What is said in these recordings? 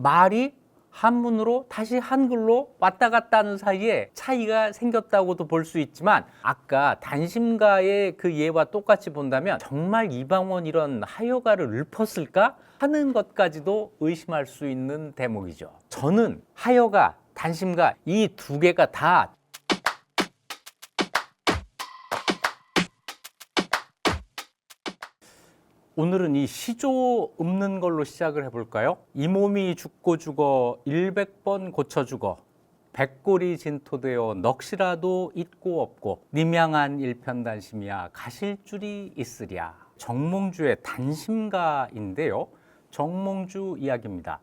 말이 한문으로 다시 한글로 왔다 갔다 하는 사이에 차이가 생겼다고도 볼 수 있지만, 아까 단심가의 그 예와 똑같이 본다면 정말 이방원 이런 하여가를 읊었을까 하는 것까지도 의심할 수 있는 대목이죠. 저는 하여가, 단심가 이 두 개가 다 오늘은 이 시조 읊는 걸로 시작을 해볼까요? 이 몸이 죽고 죽어 100번 고쳐 죽어 백골이 진토되어 넋이라도 있고 없고 님양한 일편단심이야 가실 줄이 있으랴. 정몽주의 단심가인데요. 정몽주 이야기입니다.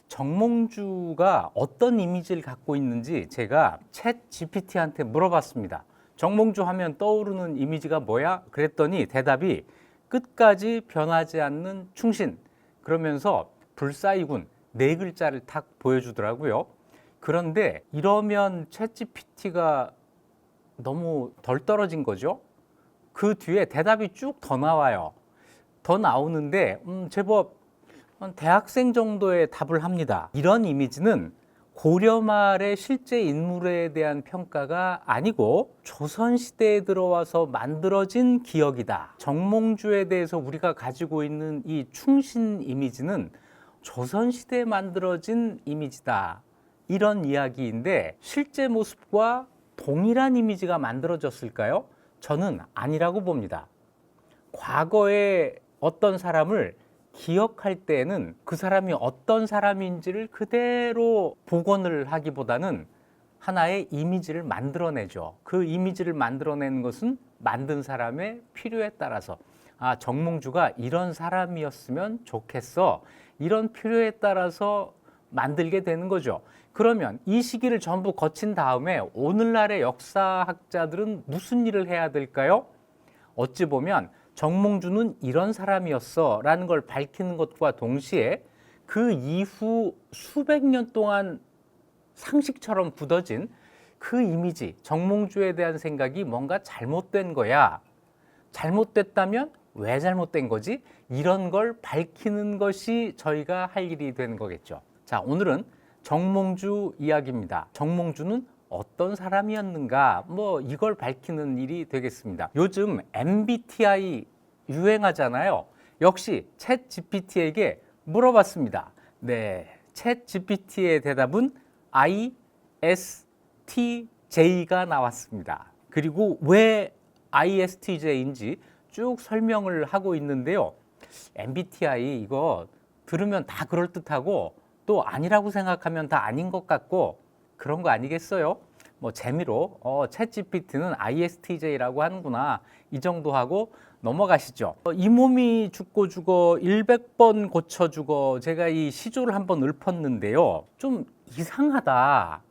정몽주가 어떤 이미지를 갖고 있는지 제가 챗 GPT한테 물어봤습니다. 정몽주 하면 떠오르는 이미지가 뭐야? 그랬더니 대답이 끝까지 변하지 않는 충신, 그러면서 불사이군 네 글자를 탁 보여주더라고요. 그런데 이러면 챗GPT가 너무 덜 떨어진 거죠. 그 뒤에 대답이 쭉 더 나와요. 더 나오는데 제법 대학생 정도의 답을 합니다. 이런 이미지는 고려 말의 실제 인물에 대한 평가가 아니고 조선시대에 들어와서 만들어진 기억이다. 정몽주에 대해서 우리가 가지고 있는 이 충신 이미지는 조선시대에 만들어진 이미지다. 이런 이야기인데 실제 모습과 동일한 이미지가 만들어졌을까요? 저는 아니라고 봅니다. 과거에 어떤 사람을 기억할 때에는 그 사람이 어떤 사람인지를 그대로 복원을 하기보다는 하나의 이미지를 만들어내죠. 그 이미지를 만들어내는 것은 만든 사람의 필요에 따라서, 아, 정몽주가 이런 사람이었으면 좋겠어, 이런 필요에 따라서 만들게 되는 거죠. 그러면 이 시기를 전부 거친 다음에 오늘날의 역사학자들은 무슨 일을 해야 될까요? 어찌 보면 정몽주는 이런 사람이었어 라는 걸 밝히는 것과 동시에 그 이후 수백 년 동안 상식처럼 굳어진 그 이미지, 정몽주에 대한 생각이 뭔가 잘못된 거야. 잘못됐다면 왜 잘못된 거지? 이런 걸 밝히는 것이 저희가 할 일이 되는 거겠죠. 자, 오늘은 정몽주 이야기입니다. 정몽주는 어떤 사람이었는가, 이걸 밝히는 일이 되겠습니다. 요즘 MBTI 유행하잖아요. 역시 챗 GPT에게 물어봤습니다. 네, 챗 GPT의 대답은 ISTJ가 나왔습니다. 그리고 왜 ISTJ인지 쭉 설명을 하고 있는데요. MBTI 이거 들으면 다 그럴듯하고 또 아니라고 생각하면 다 아닌 것 같고 그런 거 아니겠어요? 재미로 챗 GPT는 ISTJ라고 하는구나, 이 정도 하고 넘어가시죠. 이 몸이 죽고 죽어 100번 고쳐 죽어, 제가 이 시조를 한번 읊었는데요. 좀 이상하다.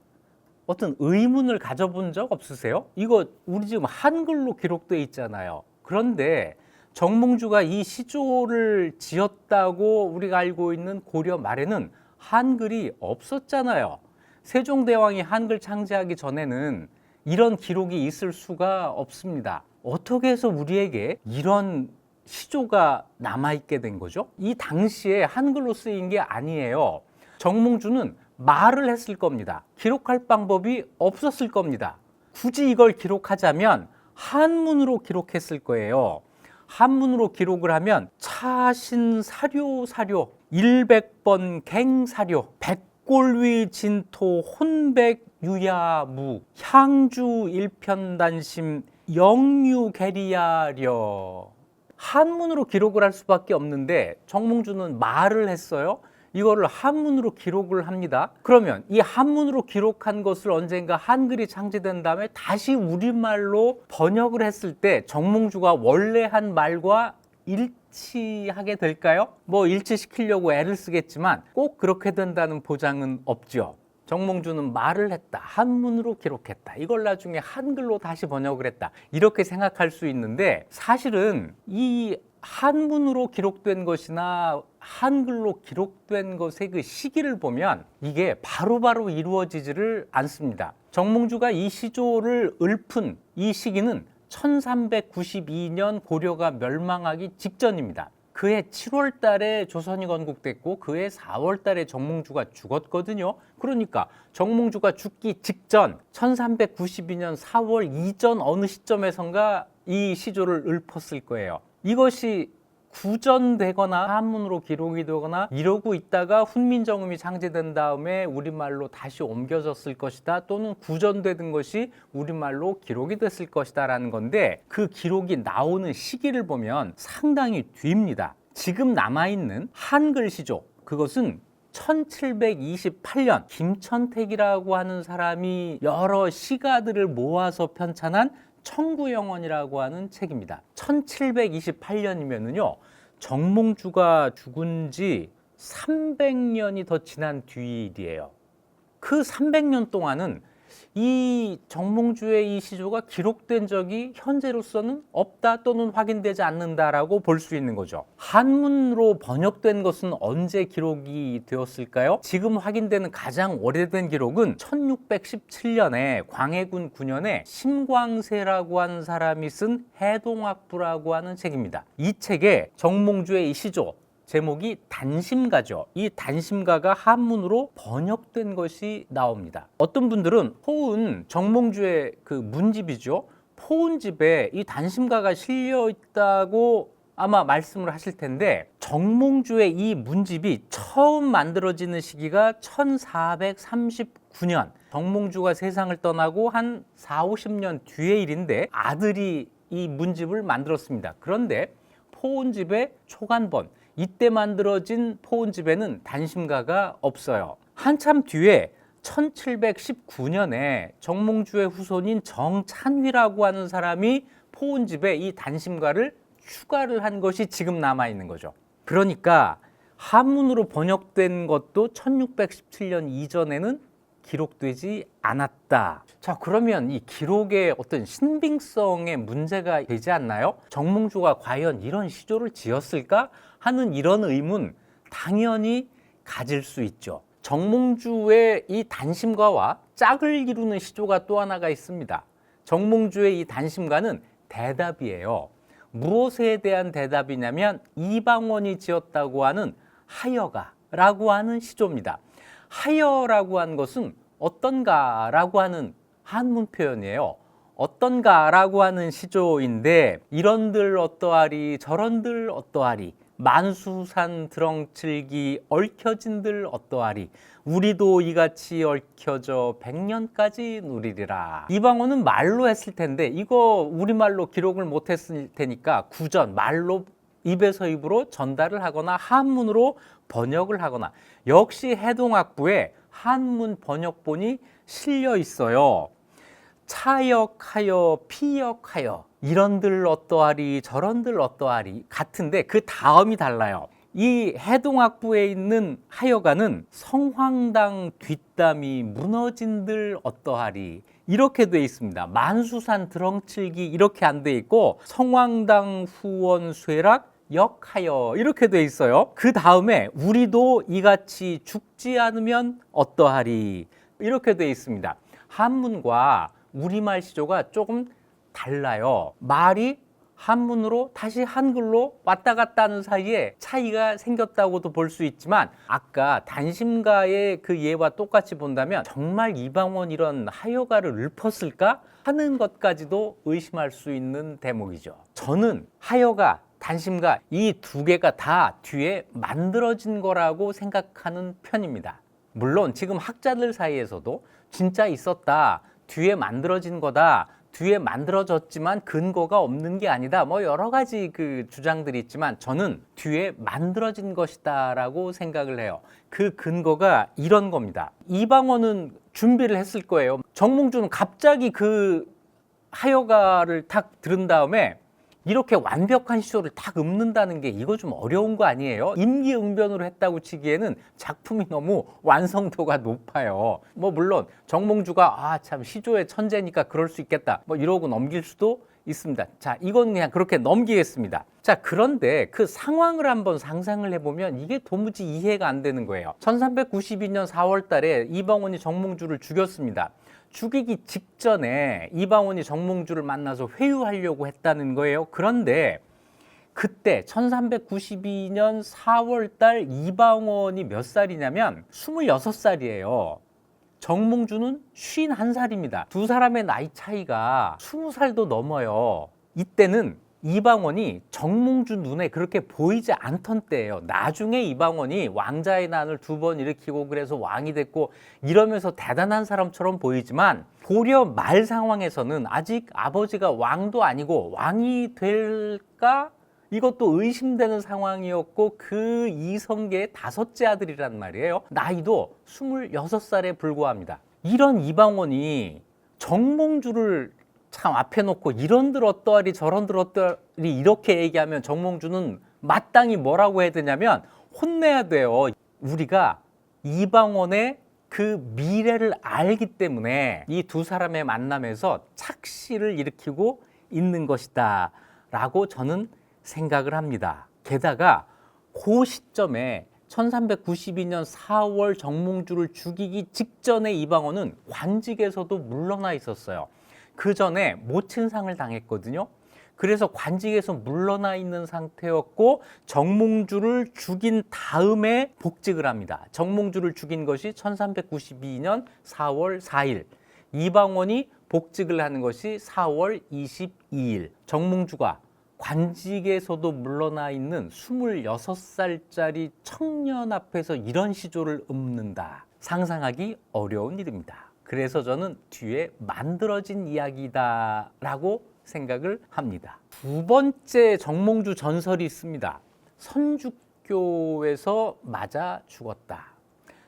어떤 의문을 가져본 적 없으세요? 이거 우리 지금 한글로 기록되어 있잖아요. 그런데 정몽주가 이 시조를 지었다고 우리가 알고 있는 고려 말에는 한글이 없었잖아요. 세종대왕이 한글 창제하기 전에는 이런 기록이 있을 수가 없습니다. 어떻게 해서 우리에게 이런 시조가 남아있게 된 거죠? 이 당시에 한글로 쓰인 게 아니에요. 정몽주는 말을 했을 겁니다. 기록할 방법이 없었을 겁니다. 굳이 이걸 기록하자면 한문으로 기록했을 거예요. 한문으로 기록을 하면 차신사료 100번 갱사료 백골위 진토 혼백유야무 향주 일편단심 영유계리야려. 한문으로 기록을 할 수밖에 없는데 정몽주는 말을 했어요. 이거를 한문으로 기록을 합니다. 그러면 이 한문으로 기록한 것을 언젠가 한글이 창제된 다음에 다시 우리말로 번역을 했을 때 정몽주가 원래 한 말과 일치하게 될까요? 일치시키려고 애를 쓰겠지만 꼭 그렇게 된다는 보장은 없죠. 정몽주는 말을 했다, 한문으로 기록했다, 이걸 나중에 한글로 다시 번역을 했다, 이렇게 생각할 수 있는데 사실은 이 한문으로 기록된 것이나 한글로 기록된 것의 그 시기를 보면 이게 바로바로 이루어지지를 않습니다. 정몽주가 이 시조를 읊은 이 시기는 1392년 고려가 멸망하기 직전입니다. 그해 7월 달에 조선이 건국됐고 그해 4월 달에 정몽주가 죽었거든요. 그러니까 정몽주가 죽기 직전 1392년 4월 이전 어느 시점에선가 이 시조를 읊었을 거예요. 이것이 구전되거나 한문으로 기록이 되거나 이러고 있다가 훈민정음이 창제된 다음에 우리말로 다시 옮겨졌을 것이다, 또는 구전되는 것이 우리말로 기록이 됐을 것이다 라는 건데, 그 기록이 나오는 시기를 보면 상당히 뒤입니다. 지금 남아있는 한글 시조, 그것은 1728년 김천택이라고 하는 사람이 여러 시가들을 모아서 편찬한 청구영원이라고 하는 책입니다. 1728년이면은요, 정몽주가 죽은 지 300년이 더 지난 뒤일이에요. 그 300년 동안은 이 정몽주의 이 시조가 기록된 적이 현재로서는 없다, 또는 확인되지 않는다라고 볼 수 있는 거죠. 한문으로 번역된 것은 언제 기록이 되었을까요? 지금 확인되는 가장 오래된 기록은 1617년에 광해군 9년에 심광세라고 하는 사람이 쓴 해동학부라고 하는 책입니다. 이 책에 정몽주의 이 시조 제목이 단심가죠. 이 단심가가 한문으로 번역된 것이 나옵니다. 어떤 분들은 포은, 정몽주의 그 문집이죠, 포은집에 이 단심가가 실려 있다고 아마 말씀을 하실 텐데, 정몽주의 이 문집이 처음 만들어지는 시기가 1439년, 정몽주가 세상을 떠나고 한 40-50년 뒤의 일인데 아들이 이 문집을 만들었습니다. 그런데 포은집의 초간본, 이때 만들어진 포은집에는 단심가가 없어요. 한참 뒤에 1719년에 정몽주의 후손인 정찬휘라고 하는 사람이 포은집에 이 단심가를 추가를 한 것이 지금 남아있는 거죠. 그러니까 한문으로 번역된 것도 1617년 이전에는 기록되지 않았다. 자, 그러면 이 기록의 어떤 신빙성에 문제가 되지 않나요? 정몽주가 과연 이런 시조를 지었을까 하는 이런 의문 당연히 가질 수 있죠. 정몽주의 이 단심가와 짝을 이루는 시조가 또 하나가 있습니다. 정몽주의 이 단심가는 대답이에요. 무엇에 대한 대답이냐면 이방원이 지었다고 하는 하여가라고 하는 시조입니다. 하여라고 하는 것은 어떤가라고 하는 한문 표현이에요. 어떤가라고 하는 시조인데, 이런들 어떠하리 저런들 어떠하리, 만수산 드렁칠기 얽혀진들 어떠하리, 우리도 이같이 얽혀져 100년까지 누리리라. 이방원은 말로 했을 텐데 이거 우리말로 기록을 못했을 테니까 구전, 말로 입에서 입으로 전달을 하거나 한문으로 번역을 하거나, 역시 해동학부에 한문 번역본이 실려 있어요. 차역하여 피역하여 이런들 어떠하리 저런들 어떠하리 같은데 그 다음이 달라요. 이 해동학부에 있는 하여가는 성황당 뒷담이 무너진들 어떠하리 이렇게 돼 있습니다. 만수산 드렁칠기 이렇게 안 돼 있고 성황당 후원 쇠락 역하여 이렇게 돼 있어요. 그 다음에 우리도 이같이 죽지 않으면 어떠하리 이렇게 돼 있습니다. 한문과 우리말 시조가 조금 달라요. 말이 한문으로 다시 한글로 왔다 갔다 하는 사이에 차이가 생겼다고도 볼 수 있지만, 아까 단심가의 그 예와 똑같이 본다면 정말 이방원 이런 하여가를 읊었을까 하는 것까지도 의심할 수 있는 대목이죠. 저는 하여가, 단심가 이 두 개가 다 뒤에 만들어진 거라고 생각하는 편입니다. 물론 지금 학자들 사이에서도 진짜 있었다, 뒤에 만들어진 거다, 뒤에 만들어졌지만 근거가 없는 게 아니다, 뭐 여러 가지 그 주장들이 있지만 저는 뒤에 만들어진 것이다 라고 생각을 해요. 그 근거가 이런 겁니다. 이방원은 준비를 했을 거예요. 정몽주는 갑자기 그 하여가를 탁 들은 다음에 이렇게 완벽한 시조를 탁 읊는다는 게 이거 좀 어려운 거 아니에요? 임기응변으로 했다고 치기에는 작품이 너무 완성도가 높아요. 뭐 물론 정몽주가 참 시조의 천재니까 그럴 수 있겠다 뭐 이러고 넘길 수도 있습니다. 자, 이건 그냥 그렇게 넘기겠습니다. 자, 그런데 그 상황을 한번 상상을 해보면 이게 도무지 이해가 안 되는 거예요. 1392년 4월 달에 이방원이 정몽주를 죽였습니다. 죽이기 직전에 이방원이 정몽주를 만나서 회유하려고 했다는 거예요. 그런데 그때 1392년 4월 달 이방원이 몇 살이냐면 26살이에요. 정몽주는 51살입니다. 두 사람의 나이 차이가 20살도 넘어요. 이때는 이방원이 정몽주 눈에 그렇게 보이지 않던 때예요. 나중에 이방원이 왕자의 난을 2번 일으키고 그래서 왕이 됐고 이러면서 대단한 사람처럼 보이지만 고려 말 상황에서는 아직 아버지가 왕도 아니고 왕이 될까? 이것도 의심되는 상황이었고 그 이성계의 5째 아들이란 말이에요. 나이도 26살에 불과합니다. 이런 이방원이 정몽주를 참 앞에 놓고 이런들 어떠하리 저런들 어떠하리 이렇게 얘기하면 정몽주는 마땅히 뭐라고 해야 되냐면 혼내야 돼요. 우리가 이방원의 그 미래를 알기 때문에 이 두 사람의 만남에서 착시를 일으키고 있는 것이다 라고 저는 생각을 합니다. 게다가 그 시점에 1392년 4월 정몽주를 죽이기 직전에 이방원은 관직에서도 물러나 있었어요. 그 전에 모친상을 당했거든요. 그래서 관직에서 물러나 있는 상태였고 정몽주를 죽인 다음에 복직을 합니다. 정몽주를 죽인 것이 1392년 4월 4일, 이방원이 복직을 하는 것이 4월 22일. 정몽주가 관직에서도 물러나 있는 26살짜리 청년 앞에서 이런 시조를 읊는다. 상상하기 어려운 일입니다. 그래서 저는 뒤에 만들어진 이야기다 라고 생각을 합니다. 두 번째 정몽주 전설이 있습니다. 선주교에서 맞아 죽었다.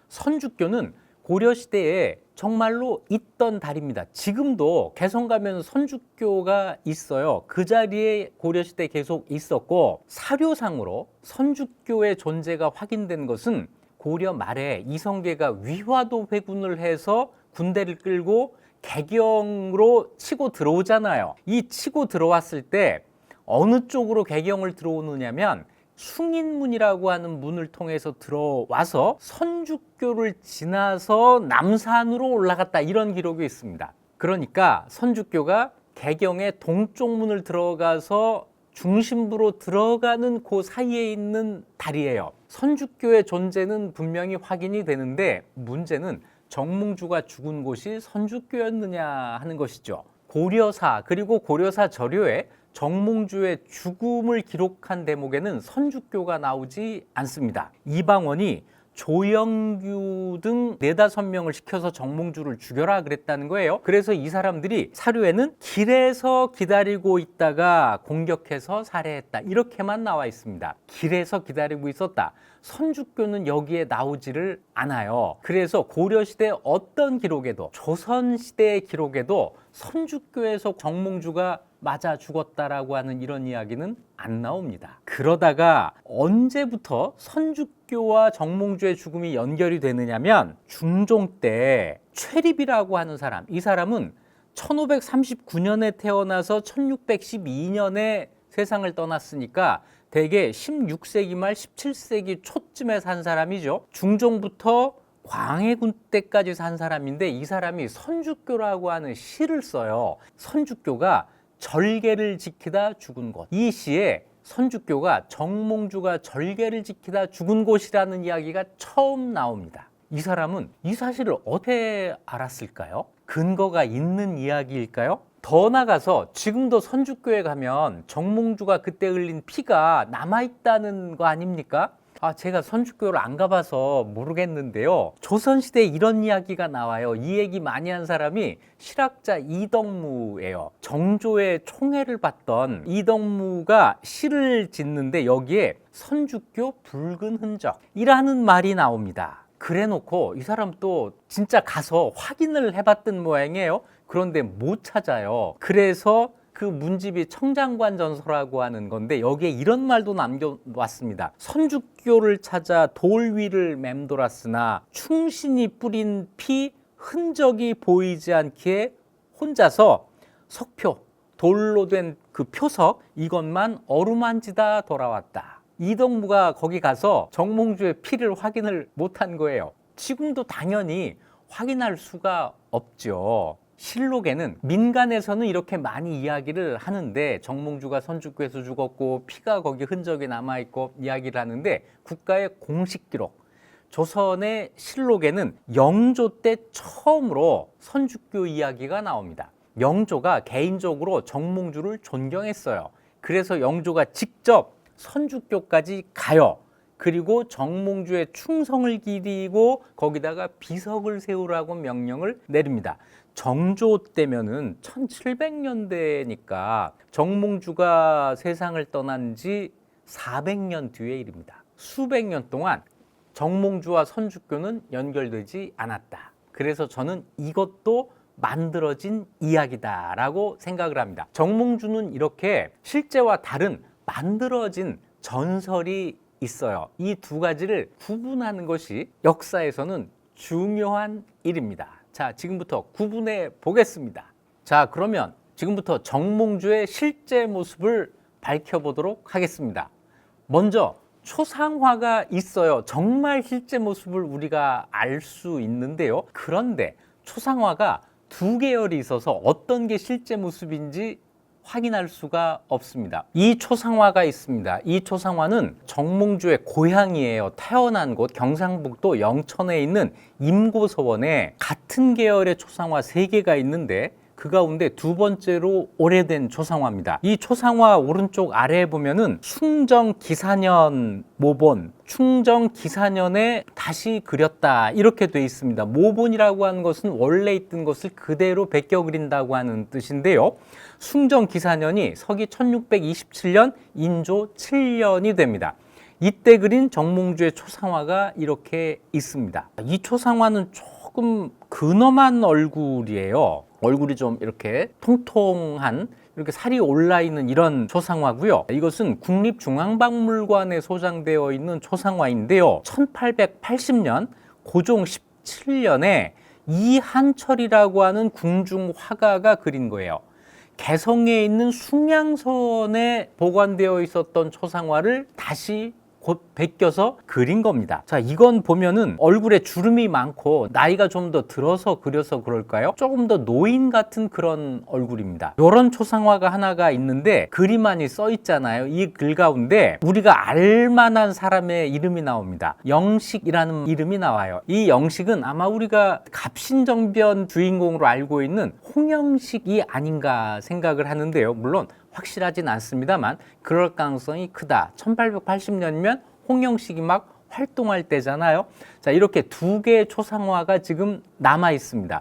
선주교는 고려시대에 정말로 있던 달입니다. 지금도 개성 가면 선주교가 있어요. 그 자리에 고려시대에 계속 있었고 사료상으로 선주교의 존재가 확인된 것은 고려 말에 이성계가 위화도 회군을 해서 군대를 끌고 개경으로 치고 들어오잖아요. 이 치고 들어왔을 때 어느 쪽으로 개경을 들어오느냐면 숭인문이라고 하는 문을 통해서 들어와서 선주교를 지나서 남산으로 올라갔다 이런 기록이 있습니다. 그러니까 선주교가 개경의 동쪽 문을 들어가서 중심부로 들어가는 그 사이에 있는 다리예요. 선주교의 존재는 분명히 확인이 되는데 문제는 정몽주가 죽은 곳이 선주교였느냐 하는 것이죠. 고려사 그리고 고려사 저료에 정몽주의 죽음을 기록한 대목에는 선주교가 나오지 않습니다. 이방원이 조영규 등 4-5명을 시켜서 정몽주를 죽여라 그랬다는 거예요. 그래서 이 사람들이 사료에는 길에서 기다리고 있다가 공격해서 살해했다 이렇게만 나와 있습니다. 길에서 기다리고 있었다. 선주교는 여기에 나오지를 않아요. 그래서 고려시대 어떤 기록에도 조선시대의 기록에도 선주교에서 정몽주가 맞아 죽었다라고 하는 이런 이야기는 안 나옵니다. 그러다가 언제부터 선주교와 정몽주의 죽음이 연결이 되느냐면 중종 때 최립이라고 하는 사람, 이 사람은 1539년에 태어나서 1612년에 세상을 떠났으니까 대개 16세기 말 17세기 초쯤에 산 사람이죠. 중종부터 광해군 때까지 산 사람인데 이 사람이 선주교라고 하는 시를 써요. 선주교가 절개를 지키다 죽은 곳. 이 시에 선주교가 정몽주가 절개를 지키다 죽은 곳이라는 이야기가 처음 나옵니다. 이 사람은 이 사실을 어떻게 알았을까요? 근거가 있는 이야기일까요? 더 나가서 지금도 선주교에 가면 정몽주가 그때 흘린 피가 남아있다는 거 아닙니까? 제가 선주교를 안 가봐서 모르겠는데요. 조선시대에 이런 이야기가 나와요. 이 얘기 많이 한 사람이 실학자 이덕무예요. 정조의 총애를 받던 이덕무가 시를 짓는데 여기에 선주교 붉은 흔적이라는 말이 나옵니다. 그래놓고 이 사람 또 진짜 가서 확인을 해봤던 모양이에요. 그런데 못 찾아요. 그래서 그 문집이 청장관 전서라고 하는 건데 여기에 이런 말도 남겨왔습니다. 선주교를 찾아 돌 위를 맴돌았으나 충신이 뿌린 피 흔적이 보이지 않기에 혼자서 석표, 돌로 된 그 표석 이것만 어루만지다 돌아왔다. 이덕무가 거기 가서 정몽주의 피를 확인을 못한 거예요. 지금도 당연히 확인할 수가 없죠. 실록에는 민간에서는 이렇게 많이 이야기를 하는데 정몽주가 선주교에서 죽었고 피가 거기 흔적이 남아있고 이야기를 하는데 국가의 공식 기록 조선의 실록에는 영조 때 처음으로 선주교 이야기가 나옵니다. 영조가 개인적으로 정몽주를 존경했어요. 그래서 영조가 직접 선주교까지 가요. 그리고 정몽주의 충성을 기리고 거기다가 비석을 세우라고 명령을 내립니다. 정조 때면은 1700년대니까 정몽주가 세상을 떠난 지 400년 뒤의 일입니다. 수백 년 동안 정몽주와 선주교는 연결되지 않았다. 그래서 저는 이것도 만들어진 이야기다라고 생각을 합니다. 정몽주는 이렇게 실제와 다른 만들어진 전설이 있어요. 이 두 가지를 구분하는 것이 역사에서는 중요한 일입니다. 자, 지금부터 구분해 보겠습니다. 자, 그러면 지금부터 정몽주의 실제 모습을 밝혀보도록 하겠습니다. 먼저 초상화가 있어요. 정말 실제 모습을 우리가 알 수 있는데요. 그런데 초상화가 두 계열이 있어서 어떤 게 실제 모습인지 확인할 수가 없습니다. 이 초상화가 있습니다. 이 초상화는 정몽주의 고향이에요. 태어난 곳 경상북도 영천에 있는 임고서원에 같은 계열의 초상화 3개가 있는데 그 가운데 두 번째로 오래된 초상화입니다. 이 초상화 오른쪽 아래에 보면은 충정 기사년 모본, 충정 기사년에 다시 그렸다 이렇게 돼 있습니다. 모본이라고 하는 것은 원래 있던 것을 그대로 베껴 그린다고 하는 뜻인데요. 충정 기사년이 서기 1627년 인조 7년이 됩니다. 이때 그린 정몽주의 초상화가 이렇게 있습니다. 이 초상화는 조금 근엄한 얼굴이에요. 얼굴이 좀 이렇게 통통한 이렇게 살이 올라있는 이런 초상화고요. 이것은 국립중앙박물관에 소장되어 있는 초상화인데요. 1880년 고종 17년에 이한철이라고 하는 궁중 화가가 그린 거예요. 개성에 있는 숭양선에 보관되어 있었던 초상화를 다시 곧 베껴서 그린 겁니다. 자, 이건 보면은 얼굴에 주름이 많고 나이가 좀 더 들어서 그려서 그럴까요? 조금 더 노인 같은 그런 얼굴입니다. 이런 초상화가 하나가 있는데 그림 안이 써 있잖아요. 이 글 가운데 우리가 알만한 사람의 이름이 나옵니다. 영식이라는 이름이 나와요. 이 영식은 아마 우리가 갑신정변 주인공으로 알고 있는 홍영식이 아닌가 생각을 하는데요. 물론 확실하진 않습니다만 그럴 가능성이 크다. 1880년이면 홍영식이 막 활동할 때잖아요. 자, 이렇게 두 개의 초상화가 지금 남아 있습니다.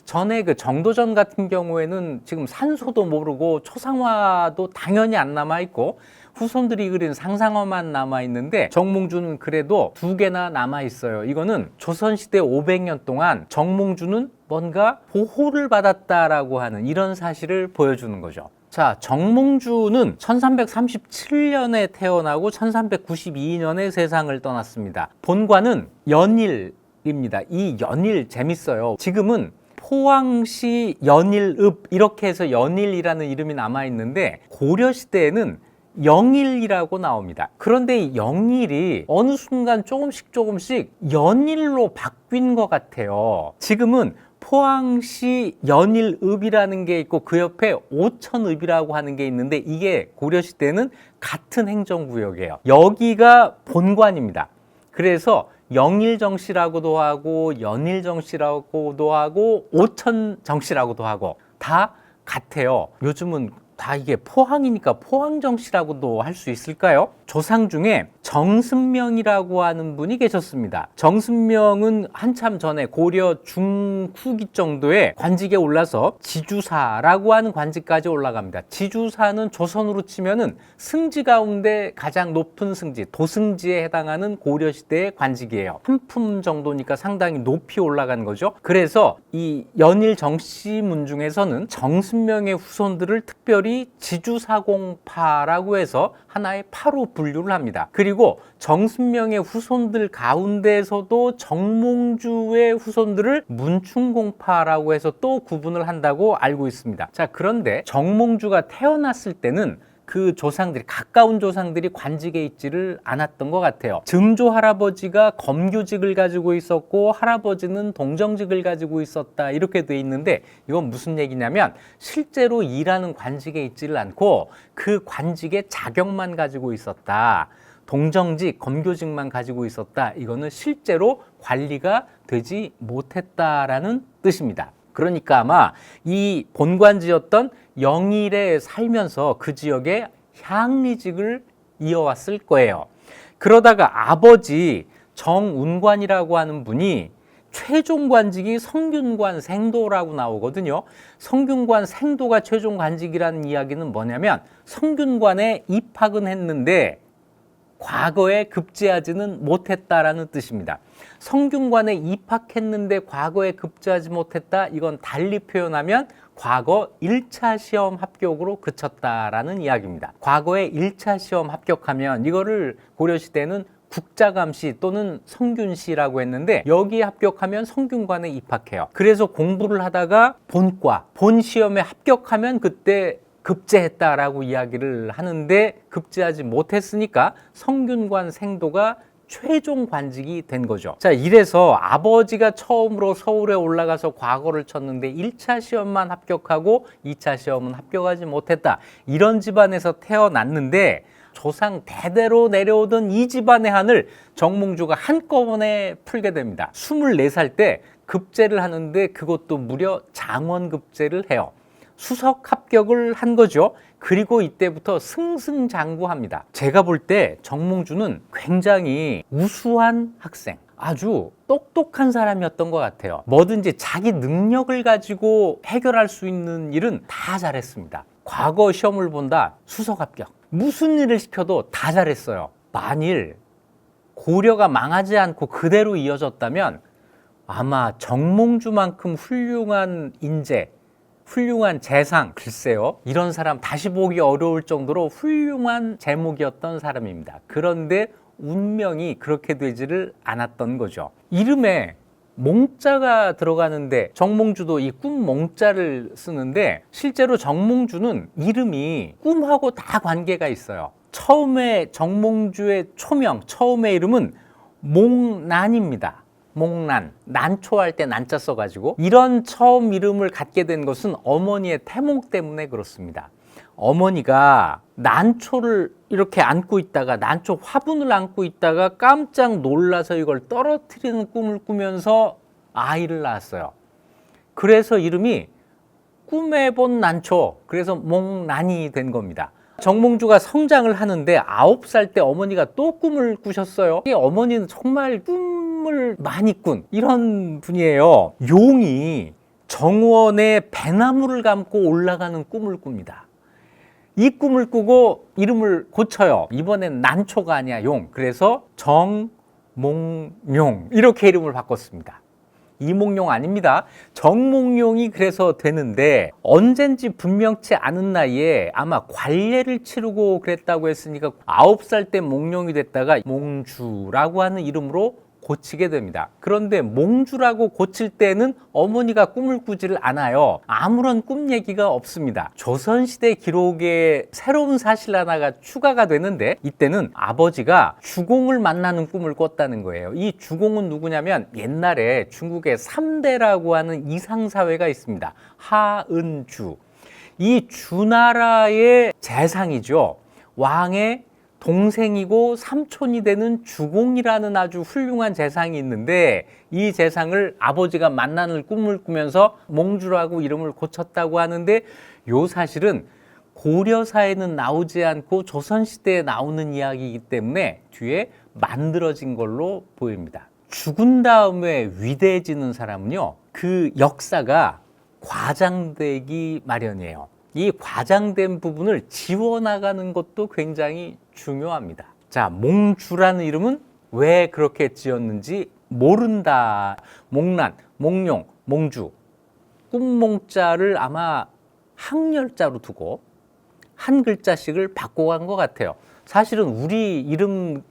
전에 그 정도전 같은 경우에는 지금 산소도 모르고 초상화도 당연히 안 남아 있고 후손들이 그린 상상화만 남아 있는데 정몽주는 그래도 두 개나 남아 있어요. 이거는 조선시대 500년 동안 정몽주는 뭔가 보호를 받았다라고 하는 이런 사실을 보여주는 거죠. 자, 정몽주는 1337년에 태어나고 1392년에 세상을 떠났습니다. 본관은 연일입니다. 이 연일 재밌어요. 지금은 포항시 연일읍 이렇게 해서 연일이라는 이름이 남아있는데 고려시대에는 영일이라고 나옵니다. 그런데 이 영일이 어느 순간 조금씩 연일로 바뀐 것 같아요. 지금은 포항시 연일읍이라는 게 있고 그 옆에 오천읍이라고 하는 게 있는데 이게 고려시대는 같은 행정구역이에요. 여기가 본관입니다. 그래서 영일정씨라고도 하고 연일정씨라고도 하고 오천정씨라고도 하고 다 같아요. 요즘은 다 이게 포항이니까 포항정씨라고도 할 수 있을까요? 조상 중에 정승명이라고 하는 분이 계셨습니다. 정승명은 한참 전에 고려 중후기 정도의 관직에 올라서 지주사라고 하는 관직까지 올라갑니다. 지주사는 조선으로 치면은 승지 가운데 가장 높은 승지, 도승지에 해당하는 고려시대의 관직이에요. 한 품 정도니까 상당히 높이 올라간 거죠. 그래서 이 연일 정씨문 중에서는 정승명의 후손들을 특별히 지주사공파라고 해서 하나의 파로 분류를 합니다. 그리고 정승명의 후손들 가운데에서도 정몽주의 후손들을 문충공파라고 해서 또 구분을 한다고 알고 있습니다. 자, 그런데 정몽주가 태어났을 때는 그 조상들이, 가까운 조상들이 관직에 있지를 않았던 것 같아요. 증조 할아버지가 검교직을 가지고 있었고 할아버지는 동정직을 가지고 있었다, 이렇게 돼 있는데 이건 무슨 얘기냐면 실제로 일하는 관직에 있지를 않고 그 관직의 자격만 가지고 있었다. 동정직, 검교직만 가지고 있었다. 이거는 실제로 관리가 되지 못했다라는 뜻입니다. 그러니까 아마 이 본관지였던 영일에 살면서 그 지역에 향리직을 이어왔을 거예요. 그러다가 아버지 정운관이라고 하는 분이 최종 관직이 성균관 생도라고 나오거든요. 성균관 생도가 최종 관직이라는 이야기는 뭐냐면 성균관에 입학은 했는데 과거에 급제하지는 못했다라는 뜻입니다. 성균관에 입학했는데 과거에 급제하지 못했다, 이건 달리 표현하면 과거 1차 시험 합격으로 그쳤다라는 이야기입니다. 과거에 1차 시험 합격하면 이거를 고려시대는 국자감시 또는 성균시라고 했는데 여기에 합격하면 성균관에 입학해요. 그래서 공부를 하다가 본과, 본 시험에 합격하면 그때 급제했다라고 이야기를 하는데 급제하지 못했으니까 성균관 생도가 최종 관직이 된 거죠. 자, 이래서 아버지가 처음으로 서울에 올라가서 과거를 쳤는데 1차 시험만 합격하고 2차 시험은 합격하지 못했다. 이런 집안에서 태어났는데 조상 대대로 내려오던 이 집안의 한을 정몽주가 한꺼번에 풀게 됩니다. 24살 때 급제를 하는데 그것도 무려 장원급제를 해요. 수석 합격을 한 거죠. 그리고 이때부터 승승장구합니다. 제가 볼 때 정몽주는 굉장히 우수한 학생, 아주 똑똑한 사람이었던 것 같아요. 뭐든지 자기 능력을 가지고 해결할 수 있는 일은 다 잘했습니다. 과거 시험을 본다, 수석 합격. 무슨 일을 시켜도 다 잘했어요. 만일 고려가 망하지 않고 그대로 이어졌다면 아마 정몽주만큼 훌륭한 인재, 훌륭한 재상, 글쎄요, 이런 사람 다시 보기 어려울 정도로 훌륭한 제목이었던 사람입니다. 그런데 운명이 그렇게 되지를 않았던 거죠. 이름에 몽자가 들어가는데 정몽주도 이 꿈 몽자를 쓰는데 실제로 정몽주는 이름이 꿈하고 다 관계가 있어요. 처음에 정몽주의 초명, 처음의 이름은 몽난입니다. 몽난, 난초할 때 난자 써가지고 이런 처음 이름을 갖게 된 것은 어머니의 태몽 때문에 그렇습니다. 어머니가 난초를 이렇게 안고 있다가, 난초 화분을 안고 있다가 깜짝 놀라서 이걸 떨어뜨리는 꿈을 꾸면서 아이를 낳았어요. 그래서 이름이 꿈에 본 난초, 그래서 몽난이 된 겁니다. 정몽주가 성장을 하는데 9살 때 어머니가 또 꿈을 꾸셨어요. 어머니는 정말 꿈을 많이 꾼 이런 분이에요. 용이 정원에 배나무를 감고 올라가는 꿈을 꿉니다. 이 꿈을 꾸고 이름을 고쳐요. 이번엔 난초가 아니야, 용. 그래서 정몽용 이렇게 이름을 바꿨습니다. 이몽룡 아닙니다. 정몽룡이 그래서 되는데 언젠지 분명치 않은 나이에 아마 관례를 치르고 그랬다고 했으니까 9살 때 몽룡이 됐다가 몽주라고 하는 이름으로 고치게 됩니다. 그런데 몽주라고 고칠 때는 어머니가 꿈을 꾸지를 않아요. 아무런 꿈 얘기가 없습니다. 조선시대 기록에 새로운 사실 하나가 추가가 되는데 이때는 아버지가 주공을 만나는 꿈을 꿨다는 거예요. 이 주공은 누구냐면 옛날에 중국의 3대라고 하는 이상사회가 있습니다. 하은주. 이 주나라의 재상이죠. 왕의 동생이고 삼촌이 되는 주공이라는 아주 훌륭한 재상이 있는데 이 재상을 아버지가 만나는 꿈을 꾸면서 몽주라고 이름을 고쳤다고 하는데 이 사실은 고려사에는 나오지 않고 조선시대에 나오는 이야기이기 때문에 뒤에 만들어진 걸로 보입니다. 죽은 다음에 위대해지는 사람은요, 그 역사가 과장되기 마련이에요. 이 과장된 부분을 지워나가는 것도 굉장히 중요합니다. 자, 몽주라는 이름은 왜 그렇게 지었는지 모른다. 몽란, 몽룡, 몽주, 꿈몽자를 아마 항렬자로 두고 한 글자씩을 바꿔간 것 같아요. 사실은 우리 이름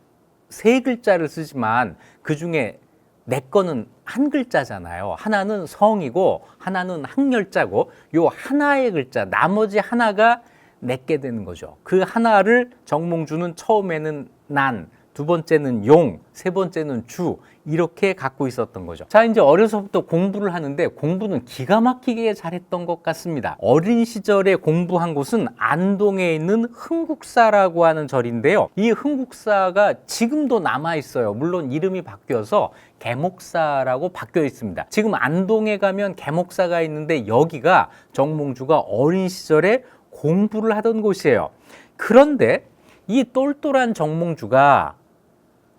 3글자를 쓰지만 그 중에 내 거는 한 글자잖아요. 하나는 성이고 하나는 항렬자고 요 하나의 글자, 나머지 하나가 내게 되는 거죠. 그 하나를 정몽주는 처음에는 난, 두 번째는 용, 세 번째는 주 이렇게 갖고 있었던 거죠. 자, 이제 어려서부터 공부를 하는데 공부는 기가 막히게 잘했던 것 같습니다. 어린 시절에 공부한 곳은 안동에 있는 흥국사라고 하는 절인데요. 이 흥국사가 지금도 남아 있어요. 물론 이름이 바뀌어서 계목사라고 바뀌어 있습니다. 지금 안동에 가면 계목사가 있는데 여기가 정몽주가 어린 시절에 공부를 하던 곳이에요. 그런데 이 똘똘한 정몽주가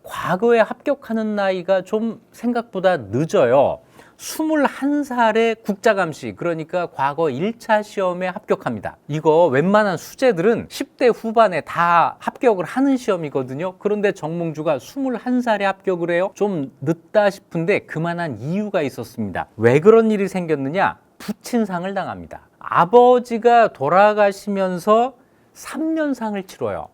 과거에 합격하는 나이가 좀 생각보다 늦어요. 21살에 국자감시, 그러니까 과거 1차 시험에 합격합니다. 이거 웬만한 수재들은 10대 후반에 다 합격을 하는 시험이거든요. 그런데 정몽주가 21살에 합격을 해요. 좀 늦다 싶은데 그만한 이유가 있었습니다. 왜 그런 일이 생겼느냐? 부친상을 당합니다. 아버지가 돌아가시면서 3년상을 치러요.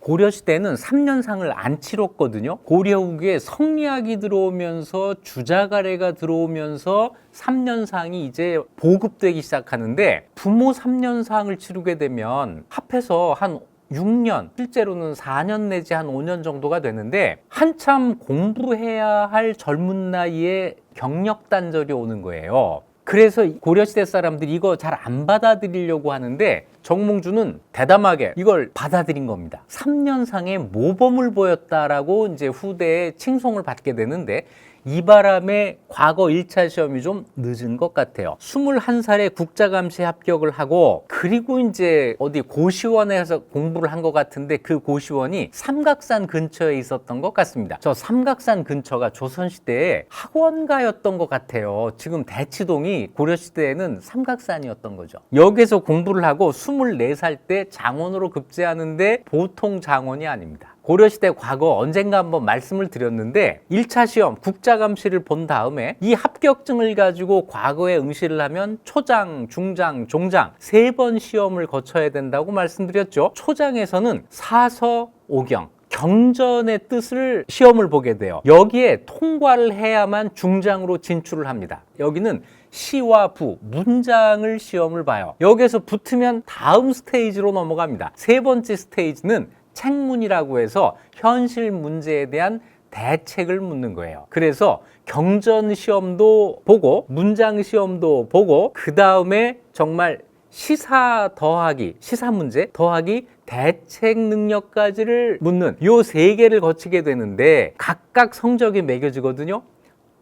고려시대는 3년상을 안 치렀거든요. 고려 후기에 성리학이 들어오면서 주자가래가 들어오면서 3년상이 이제 보급되기 시작하는데 부모 3년상을 치르게 되면 합해서 한 6년, 실제로는 4년 내지 한 5년 정도가 되는데 한참 공부해야 할 젊은 나이에 경력 단절이 오는 거예요. 그래서 고려시대 사람들이 이거 잘 안 받아들이려고 하는데 정몽주는 대담하게 이걸 받아들인 겁니다. 3년상의 모범을 보였다라고 이제 후대에 칭송을 받게 되는데 이 바람에 과거 1차 시험이 좀 늦은 것 같아요. 21살에 국자감시에 합격을 하고 그리고 이제 어디 고시원에서 공부를 한 것 같은데 그 고시원이 삼각산 근처에 있었던 것 같습니다. 저 삼각산 근처가 조선시대에 학원가였던 것 같아요. 지금 대치동이 고려시대에는 삼각산이었던 거죠. 여기서 공부를 하고 24살 때 장원으로 급제하는데 보통 장원이 아닙니다. 고려시대 과거 언젠가 한번 말씀을 드렸는데 1차 시험 국자감시를 본 다음에 이 합격증을 가지고 과거에 응시를 하면 초장, 중장, 종장 3번 시험을 거쳐야 된다고 말씀드렸죠. 초장에서는 사서, 오경 경전의 뜻을 시험을 보게 돼요. 여기에 통과를 해야만 중장으로 진출을 합니다. 여기는 시와 부, 문장을 시험을 봐요. 여기에서 붙으면 다음 스테이지로 넘어갑니다. 세 번째 스테이지는 책문이라고 해서 현실 문제에 대한 대책을 묻는 거예요. 그래서 경전 시험도 보고 문장 시험도 보고 그 다음에 정말 시사 더하기, 시사 문제 더하기 대책 능력까지를 묻는 요 3개를 거치게 되는데 각각 성적이 매겨지거든요.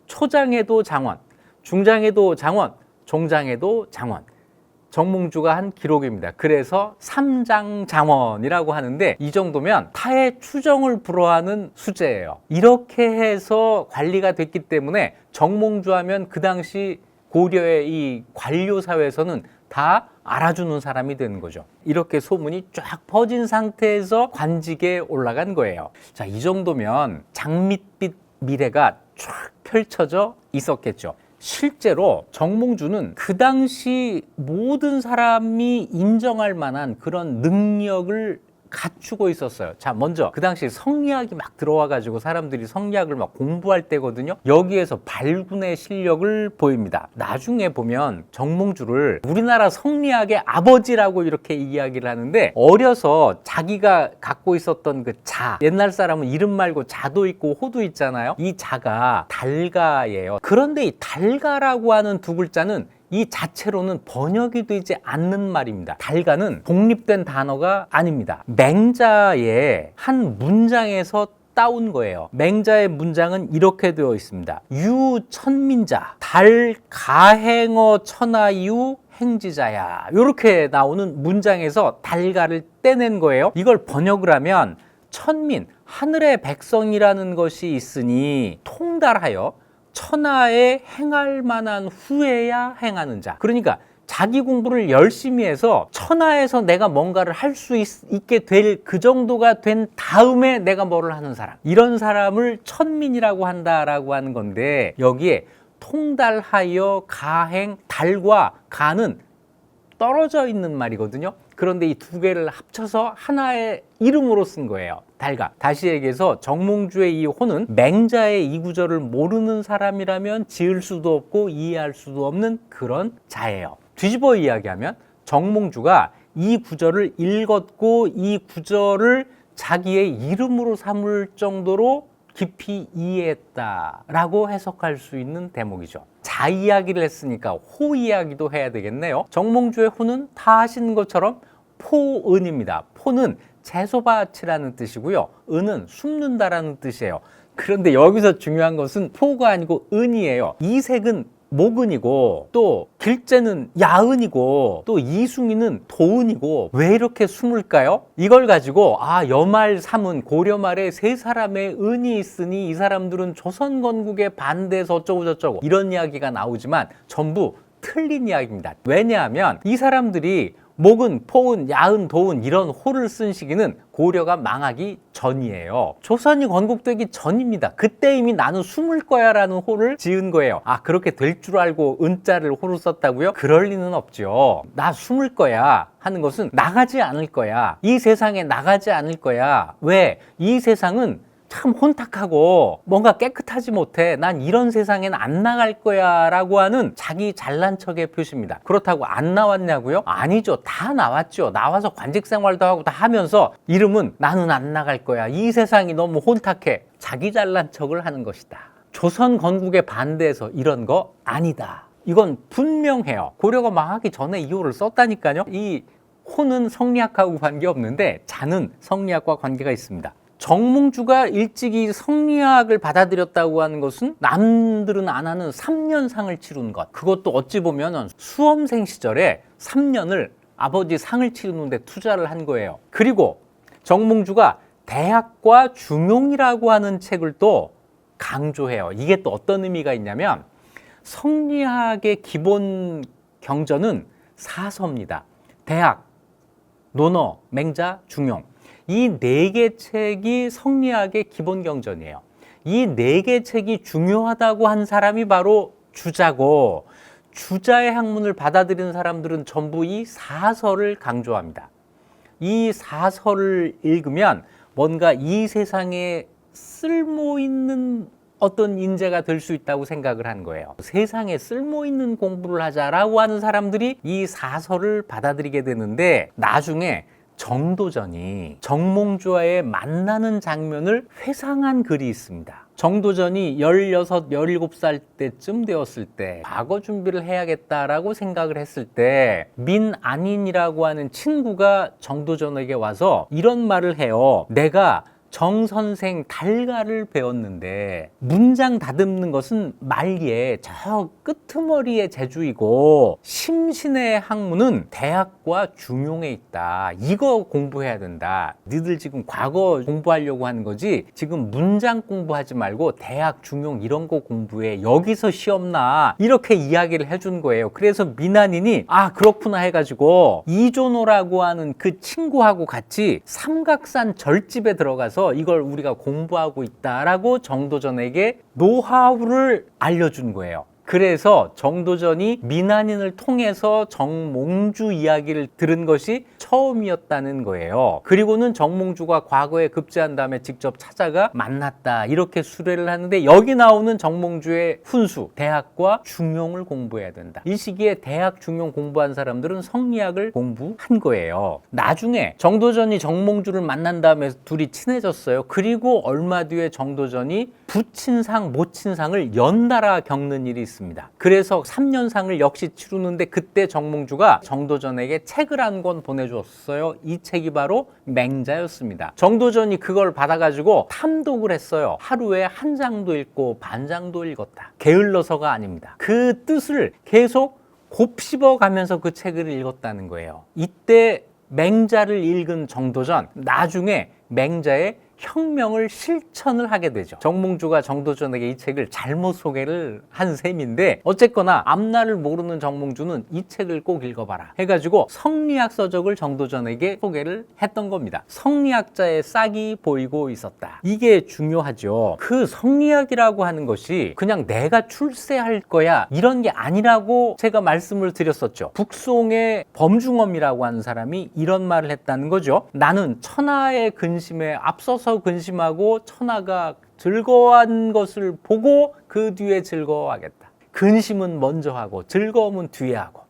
초장에도 장원, 중장에도 장원, 종장에도 장원. 정몽주가 한 기록입니다. 그래서 삼장장원이라고 하는데 이 정도면 타의 추정을 불허하는 수재예요. 이렇게 해서 관리가 됐기 때문에 정몽주 하면 그 당시 고려의 이 관료 사회에서는 다 알아주는 사람이 되는 거죠. 이렇게 소문이 쫙 퍼진 상태에서 관직에 올라간 거예요. 자, 이 정도면 장밋빛 미래가 쫙 펼쳐져 있었겠죠. 실제로 정몽주는 그 당시 모든 사람이 인정할 만한 그런 능력을 갖추고 있었어요. 자, 먼저 그 당시 성리학이 막 들어와가지고 사람들이 성리학을 막 공부할 때거든요. 여기에서 발군의 실력을 보입니다. 나중에 보면 정몽주를 우리나라 성리학의 아버지라고 이렇게 이야기를 하는데 어려서 자기가 갖고 있었던 그 자, 옛날 사람은 이름 말고 자도 있고 호도 있잖아요. 이 자가 달가예요. 그런데 이 달가라고 하는 두 글자는 이 자체로는 번역이 되지 않는 말입니다. 달가는 독립된 단어가 아닙니다. 맹자의 한 문장에서 따온 거예요. 맹자의 문장은 이렇게 되어 있습니다. 유천민자 달 가행어 천하이유 행지자야. 이렇게 나오는 문장에서 달가를 떼낸 거예요. 이걸 번역을 하면 천민, 하늘의 백성이라는 것이 있으니 통달하여 천하에 행할 만한 후에야 행하는 자. 그러니까 자기 공부를 열심히 해서 천하에서 내가 뭔가를 할 수 있게 될 그 정도가 된 다음에 내가 뭐를 하는 사람. 이런 사람을 천민이라고 한다라고 하는 건데 여기에 통달하여 가행, 달과 가는 떨어져 있는 말이거든요. 그런데 이 두 개를 합쳐서 하나의 이름으로 쓴 거예요. 달가. 다시 얘기해서 정몽주의 이 호는 맹자의 이 구절을 모르는 사람이라면 지을 수도 없고 이해할 수도 없는 그런 자예요. 뒤집어 이야기하면 정몽주가 이 구절을 읽었고 이 구절을 자기의 이름으로 삼을 정도로 깊이 이해했다라고 해석할 수 있는 대목이죠. 자 이야기를 했으니까 호 이야기도 해야 되겠네요. 정몽주의 호는 다 아시는 것처럼 포은입니다. 포는 채소밭이라는 뜻이고요. 은은 숨는다라는 뜻이에요. 그런데 여기서 중요한 것은 포가 아니고 은이에요. 이색은 목은이고 또 길재는 야은이고 또 이숭이는 도은이고 왜 이렇게 숨을까요? 이걸 가지고 여말 삼은 고려 말에 세 사람의 은이 있으니 이 사람들은 조선 건국에 반대해서 어쩌고 저쩌고 이런 이야기가 나오지만 전부 틀린 이야기입니다. 왜냐하면 이 사람들이 목은, 포은, 야은, 도은 이런 호를 쓴 시기는 고려가 망하기 전이에요. 조선이 건국되기 전입니다. 그때 이미 나는 숨을 거야 라는 호를 지은 거예요. 그렇게 될 줄 알고 은자를 호로 썼다고요? 그럴 리는 없죠. 나 숨을 거야 하는 것은 나가지 않을 거야. 이 세상에 나가지 않을 거야. 왜? 이 세상은 참 혼탁하고 뭔가 깨끗하지 못해. 난 이런 세상엔 안 나갈 거야 라고 하는 자기 잘난 척의 표시입니다. 그렇다고 안 나왔냐고요? 아니죠. 다 나왔죠. 나와서 관직 생활도 하고 다 하면서 이름은 나는 안 나갈 거야. 이 세상이 너무 혼탁해. 자기 잘난 척을 하는 것이다. 조선 건국에 반대해서 이런 거 아니다. 이건 분명해요. 고려가 망하기 전에 이 호를 썼다니까요. 이 호는 성리학하고 관계없는데 자는 성리학과 관계가 있습니다. 정몽주가 일찍이 성리학을 받아들였다고 하는 것은 남들은 안 하는 3년상을 치른 것. 그것도 어찌 보면 수험생 시절에 3년을 아버지 상을 치르는 데 투자를 한 거예요. 그리고 정몽주가 대학과 중용이라고 하는 책을 또 강조해요. 이게 또 어떤 의미가 있냐면 성리학의 기본 경전은 사서입니다. 대학, 논어, 맹자, 중용. 이 4개 책이 성리학의 기본 경전이에요. 이 4개 책이 중요하다고 한 사람이 바로 주자고 주자의 학문을 받아들이는 사람들은 전부 이 사서를 강조합니다. 이 사서를 읽으면 뭔가 이 세상에 쓸모 있는 어떤 인재가 될 수 있다고 생각을 한 거예요. 세상에 쓸모 있는 공부를 하자라고 하는 사람들이 이 사서를 받아들이게 되는데 나중에 정도전이 정몽주와의 만나는 장면을 회상한 글이 있습니다. 정도전이 16, 17살 때쯤 되었을 때 과거 준비를 해야겠다라고 생각을 했을 때 민안인이라고 하는 친구가 정도전에게 와서 이런 말을 해요. 내가 정선생 달가를 배웠는데 문장 다듬는 것은 말리에 저 끄트머리의 재주이고 심신의 학문은 대학과 중용에 있다. 이거 공부해야 된다. 너희들 지금 과거 공부하려고 하는 거지 지금 문장 공부하지 말고 대학, 중용 이런 거 공부해. 여기서 시험 나. 이렇게 이야기를 해준 거예요. 그래서 민한인이 그렇구나 해가지고 이존호라고 하는 그 친구하고 같이 삼각산 절집에 들어가서 이걸 우리가 공부하고 있다라고 정도전에게 노하우를 알려준 거예요. 그래서 정도전이 민한인을 통해서 정몽주 이야기를 들은 것이 처음이었다는 거예요. 그리고는 정몽주가 과거에 급제한 다음에 직접 찾아가 만났다 이렇게 수레를 하는데 여기 나오는 정몽주의 훈수 대학과 중용을 공부해야 된다. 이 시기에 대학 중용 공부한 사람들은 성리학을 공부한 거예요. 나중에 정도전이 정몽주를 만난 다음에 둘이 친해졌어요. 그리고 얼마 뒤에 정도전이 부친상 모친상을 연달아 겪는 일이 있습니다. 그래서 3년상을 역시 치르는데 그때 정몽주가 정도전에게 책을 한 권 보내주었어요. 이 책이 바로 맹자였습니다. 정도전이 그걸 받아가지고 탐독을 했어요. 하루에 한 장도 읽고 반 장도 읽었다. 게을러서가 아닙니다. 그 뜻을 계속 곱씹어 가면서 그 책을 읽었다는 거예요. 이때 맹자를 읽은 정도전 나중에 맹자의 혁명을 실천을 하게 되죠. 정몽주가 정도전에게 이 책을 잘못 소개를 한 셈인데 어쨌거나 앞날을 모르는 정몽주는 이 책을 꼭 읽어봐라 해가지고 성리학 서적을 정도전에게 소개를 했던 겁니다. 성리학자의 싹이 보이고 있었다. 이게 중요하죠. 그 성리학이라고 하는 것이 그냥 내가 출세할 거야 이런 게 아니라고 제가 말씀을 드렸었죠. 북송의 범중엄이라고 하는 사람이 이런 말을 했다는 거죠. 나는 천하의 근심에 앞서서 근심하고 천하가 즐거워한 것을 보고 그 뒤에 즐거워하겠다. 근심은 먼저 하고 즐거움은 뒤에 하고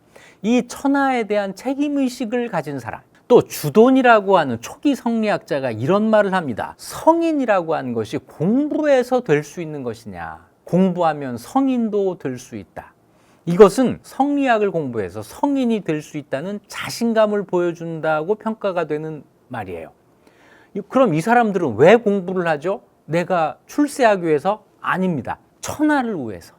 이 천하에 대한 책임의식을 가진 사람, 또 주돈이라고 하는 초기 성리학자가 이런 말을 합니다. 성인이라고 하는 것이 공부해서 될 수 있는 것이냐, 공부하면 성인도 될 수 있다. 이것은 성리학을 공부해서 성인이 될 수 있다는 자신감을 보여준다고 평가가 되는 말이에요. 그럼 이 사람들은 왜 공부를 하죠? 내가 출세하기 위해서? 아닙니다. 천하를 위해서,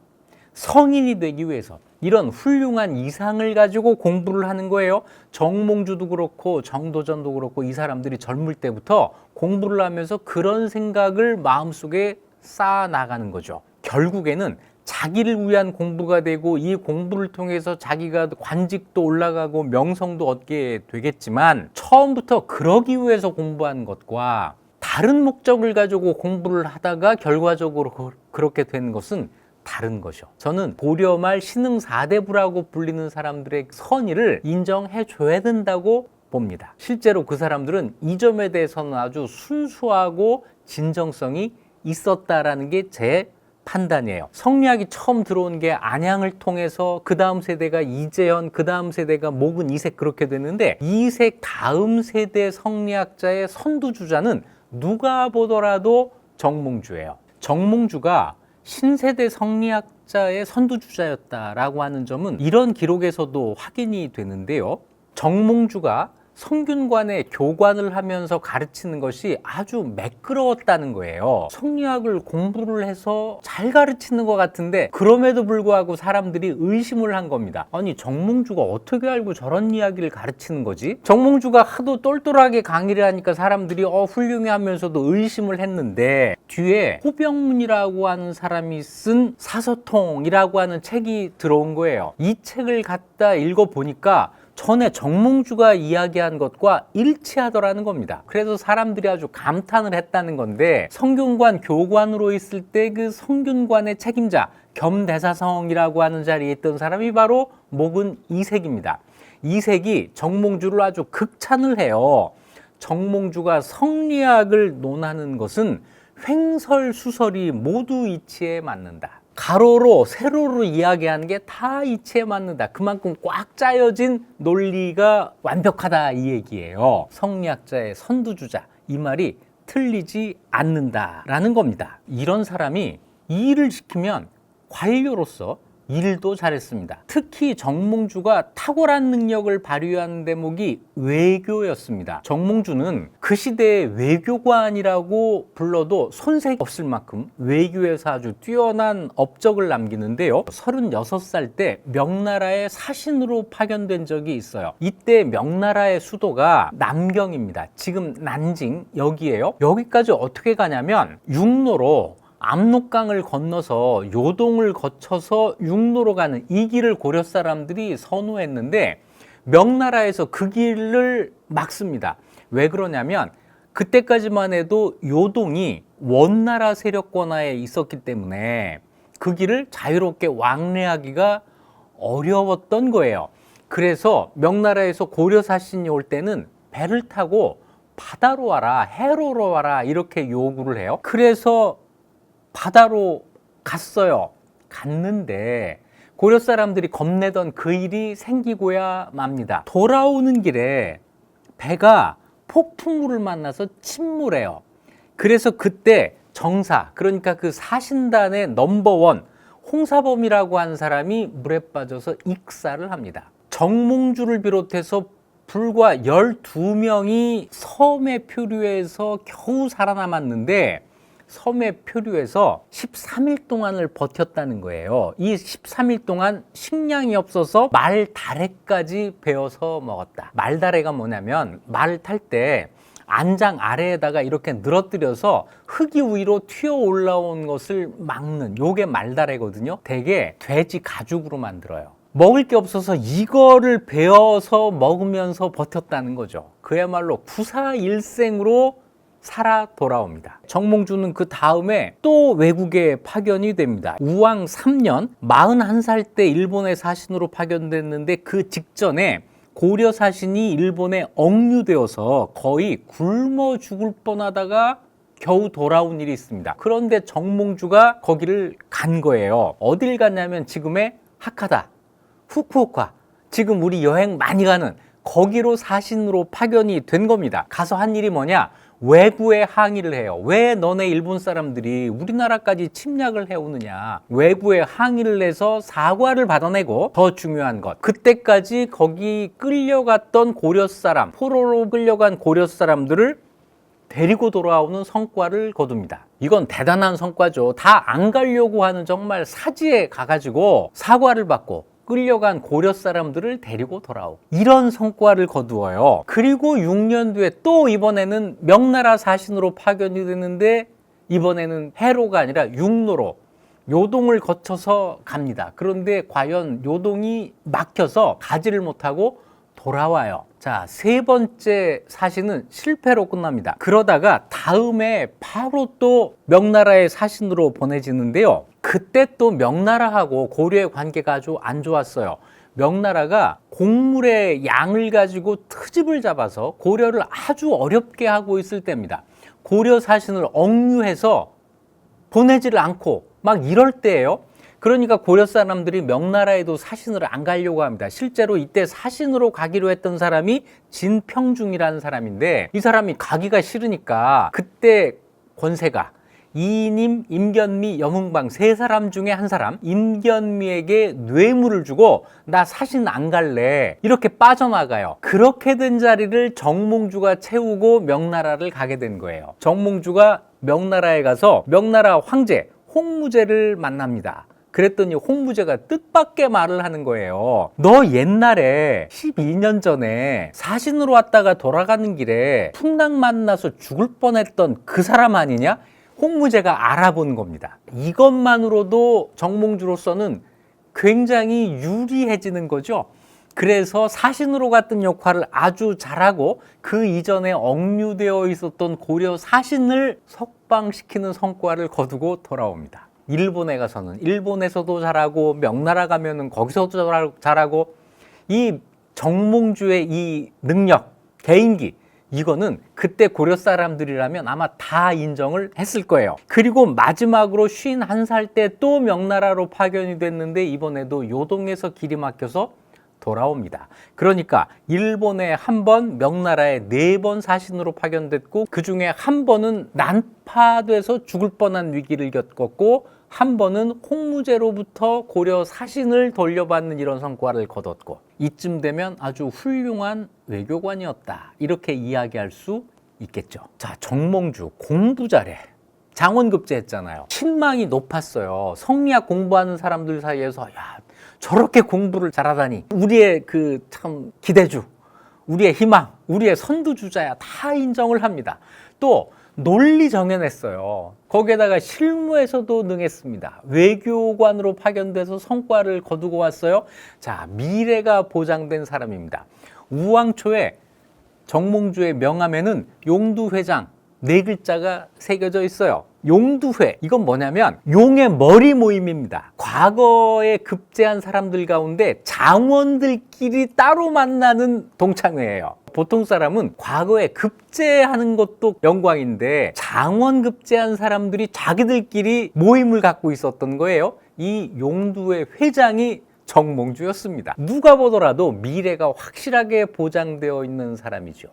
성인이 되기 위해서 이런 훌륭한 이상을 가지고 공부를 하는 거예요. 정몽주도 그렇고 정도전도 그렇고 이 사람들이 젊을 때부터 공부를 하면서 그런 생각을 마음속에 쌓아 나가는 거죠. 결국에는 자기를 위한 공부가 되고 이 공부를 통해서 자기가 관직도 올라가고 명성도 얻게 되겠지만 처음부터 그러기 위해서 공부하는 것과 다른 목적을 가지고 공부를 하다가 결과적으로 그렇게 되는 것은 다른 것이요. 저는 고려 말 신흥 4대부라고 불리는 사람들의 선의를 인정해 줘야 된다고 봅니다. 실제로 그 사람들은 이 점에 대해서는 아주 순수하고 진정성이 있었다라는 게 제 판단이에요. 성리학이 처음 들어온 게 안양을 통해서 그 다음 세대가 이재현, 그 다음 세대가 목은 이색 그렇게 됐는데 이색 다음 세대 성리학자의 선두주자는 누가 보더라도 정몽주예요. 정몽주가 신세대 성리학자의 선두주자였다라고 하는 점은 이런 기록에서도 확인이 되는데요. 정몽주가 성균관에 교관을 하면서 가르치는 것이 아주 매끄러웠다는 거예요. 성리학을 공부를 해서 잘 가르치는 것 같은데 그럼에도 불구하고 사람들이 의심을 한 겁니다. 아니, 정몽주가 어떻게 알고 저런 이야기를 가르치는 거지? 정몽주가 하도 똘똘하게 강의를 하니까 사람들이 훌륭해 하면서도 의심을 했는데 뒤에 호병문이라고 하는 사람이 쓴 사서통이라고 하는 책이 들어온 거예요. 이 책을 갖다 읽어보니까 전에 정몽주가 이야기한 것과 일치하더라는 겁니다. 그래서 사람들이 아주 감탄을 했다는 건데 성균관 교관으로 있을 때 그 성균관의 책임자 겸대사성이라고 하는 자리에 있던 사람이 바로 목은 이색입니다. 이색이 정몽주를 아주 극찬을 해요. 정몽주가 성리학을 논하는 것은 횡설수설이 모두 이치에 맞는다. 가로로 세로로 이야기하는 게 다 이치에 맞는다. 그만큼 꽉 짜여진 논리가 완벽하다 이 얘기예요. 성리학자의 선두주자, 이 말이 틀리지 않는다라는 겁니다. 이런 사람이 이 일을 시키면 관료로서 일도 잘했습니다. 특히 정몽주가 탁월한 능력을 발휘한 대목이 외교였습니다. 정몽주는 그 시대의 외교관이라고 불러도 손색 없을 만큼 외교에서 아주 뛰어난 업적을 남기는데요. 36살 때 명나라의 사신으로 파견된 적이 있어요. 이때 명나라의 수도가 남경입니다. 지금 난징 여기에요. 여기까지 어떻게 가냐면 육로로 압록강을 건너서 요동을 거쳐서 육로로 가는 이 길을 고려 사람들이 선호했는데 명나라에서 그 길을 막습니다. 왜 그러냐면 그때까지만 해도 요동이 원나라 세력권하에 있었기 때문에 그 길을 자유롭게 왕래하기가 어려웠던 거예요. 그래서 명나라에서 고려 사신이 올 때는 배를 타고 바다로 와라, 해로로 와라 이렇게 요구를 해요. 그래서 바다로 갔어요. 갔는데 고려 사람들이 겁내던 그 일이 생기고야 맙니다. 돌아오는 길에 배가 폭풍우를 만나서 침몰해요. 그래서 그때 정사, 그러니까 그 사신단의 넘버원 홍사범이라고 하는 사람이 물에 빠져서 익사를 합니다. 정몽주를 비롯해서 불과 12명이 섬의 표류에서 겨우 살아남았는데 섬의 표류에서 13일 동안을 버텼다는 거예요. 이 13일 동안 식량이 없어서 말다래까지 베어서 먹었다. 말다래가 뭐냐면 말 탈 때 안장 아래에다가 이렇게 늘어뜨려서 흙이 위로 튀어 올라온 것을 막는 요게 말다래거든요. 대개 돼지 가죽으로 만들어요. 먹을 게 없어서 이거를 베어서 먹으면서 버텼다는 거죠. 그야말로 구사일생으로 살아 돌아옵니다. 정몽주는 그 다음에 또 외국에 파견이 됩니다. 우왕 3년 41살 때 일본의 사신으로 파견됐는데 그 직전에 고려 사신이 일본에 억류되어서 거의 굶어 죽을 뻔하다가 겨우 돌아온 일이 있습니다. 그런데 정몽주가 거기를 간 거예요. 어딜 갔냐면 지금의 하카다, 후쿠오카, 지금 우리 여행 많이 가는 거기로 사신으로 파견이 된 겁니다. 가서 한 일이 뭐냐? 외구에 항의를 해요. 왜 너네 일본 사람들이 우리나라까지 침략을 해오느냐. 외구에 항의를 해서 사과를 받아내고, 더 중요한 것, 그때까지 거기 끌려갔던 고려 사람, 포로로 끌려간 고려 사람들을 데리고 돌아오는 성과를 거둡니다. 이건 대단한 성과죠. 다 안 가려고 하는 정말 사지에 가가지고 사과를 받고 끌려간 고려 사람들을 데리고 돌아오고, 이런 성과를 거두어요. 그리고 6년 뒤에 또 이번에는 명나라 사신으로 파견이 되는데, 이번에는 해로가 아니라 육로로 요동을 거쳐서 갑니다. 그런데 과연 요동이 막혀서 가지를 못하고 돌아와요. 자, 세 번째 사신은 실패로 끝납니다. 그러다가 다음에 바로 또 명나라의 사신으로 보내지는데요. 그때 또 명나라하고 고려의 관계가 아주 안 좋았어요. 명나라가 곡물의 양을 가지고 트집을 잡아서 고려를 아주 어렵게 하고 있을 때입니다. 고려 사신을 억류해서 보내지를 않고 막 이럴 때예요. 그러니까 고려 사람들이 명나라에도 사신을 안 가려고 합니다. 실제로 이때 사신으로 가기로 했던 사람이 진평중이라는 사람인데, 이 사람이 가기가 싫으니까 그때 권세가 이님, 임견미, 여문방 세 사람 중에 한 사람, 임견미에게 뇌물을 주고 나 사신 안 갈래, 이렇게 빠져나가요. 그렇게 된 자리를 정몽주가 채우고 명나라를 가게 된 거예요. 정몽주가 명나라에 가서 명나라 황제 홍무제를 만납니다. 그랬더니 홍무제가 뜻밖의 말을 하는 거예요. 너 옛날에 12년 전에 사신으로 왔다가 돌아가는 길에 풍랑 만나서 죽을 뻔했던 그 사람 아니냐? 홍무제가 알아본 겁니다. 이것만으로도 정몽주로서는 굉장히 유리해지는 거죠. 그래서 사신으로 갔던 역할을 아주 잘하고, 그 이전에 억류되어 있었던 고려 사신을 석방시키는 성과를 거두고 돌아옵니다. 일본에 가서는 일본에서도 잘하고, 명나라 가면은 거기서도 잘하고, 이 정몽주의 이 능력, 개인기, 이거는 그때 고려 사람들이라면 아마 다 인정을 했을 거예요. 그리고 마지막으로 51살 때 또 명나라로 파견이 됐는데, 이번에도 요동에서 길이 막혀서 돌아옵니다. 그러니까 일본에 한 번, 명나라에 4번 사신으로 파견됐고, 그 중에 한 번은 난파돼서 죽을 뻔한 위기를 겪었고, 한 번은 홍무제로부터 고려 사신을 돌려받는 이런 성과를 거뒀고, 이쯤 되면 아주 훌륭한 외교관이었다, 이렇게 이야기할 수 있겠죠. 자, 정몽주 공부 잘해. 장원급제 했잖아요. 신망이 높았어요. 성리학 공부하는 사람들 사이에서 야, 저렇게 공부를 잘하다니, 우리의 그 참 기대주, 우리의 희망, 우리의 선두주자야, 다 인정을 합니다. 또 논리 정연했어요. 거기에다가 실무에서도 능했습니다. 외교관으로 파견돼서 성과를 거두고 왔어요. 자, 미래가 보장된 사람입니다. 우왕초에 정몽주의 명함에는 용두회장 4글자가 새겨져 있어요. 용두회, 이건 뭐냐면 용의 머리 모임입니다. 과거에 급제한 사람들 가운데 장원들끼리 따로 만나는 동창회예요. 보통 사람은 과거에 급제하는 것도 영광인데, 장원 급제한 사람들이 자기들끼리 모임을 갖고 있었던 거예요. 이 용두회 회장이 정몽주였습니다. 누가 보더라도 미래가 확실하게 보장되어 있는 사람이죠.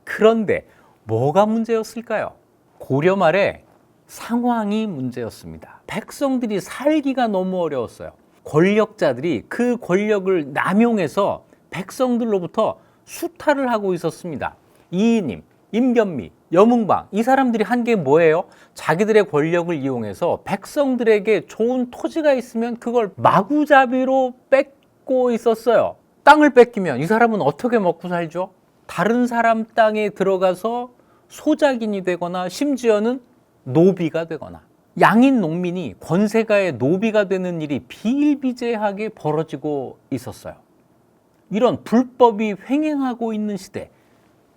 그런데 뭐가 문제였을까요? 고려 말에 상황이 문제였습니다. 백성들이 살기가 너무 어려웠어요. 권력자들이 그 권력을 남용해서 백성들로부터 수탈을 하고 있었습니다. 이이님, 임견미, 여문방, 이 사람들이 한 게 뭐예요? 자기들의 권력을 이용해서 백성들에게 좋은 토지가 있으면 그걸 마구잡이로 뺏고 있었어요. 땅을 뺏기면 이 사람은 어떻게 먹고 살죠? 다른 사람 땅에 들어가서 소작인이 되거나, 심지어는 노비가 되거나. 양인 농민이 권세가의 노비가 되는 일이 비일비재하게 벌어지고 있었어요. 이런 불법이 횡행하고 있는 시대,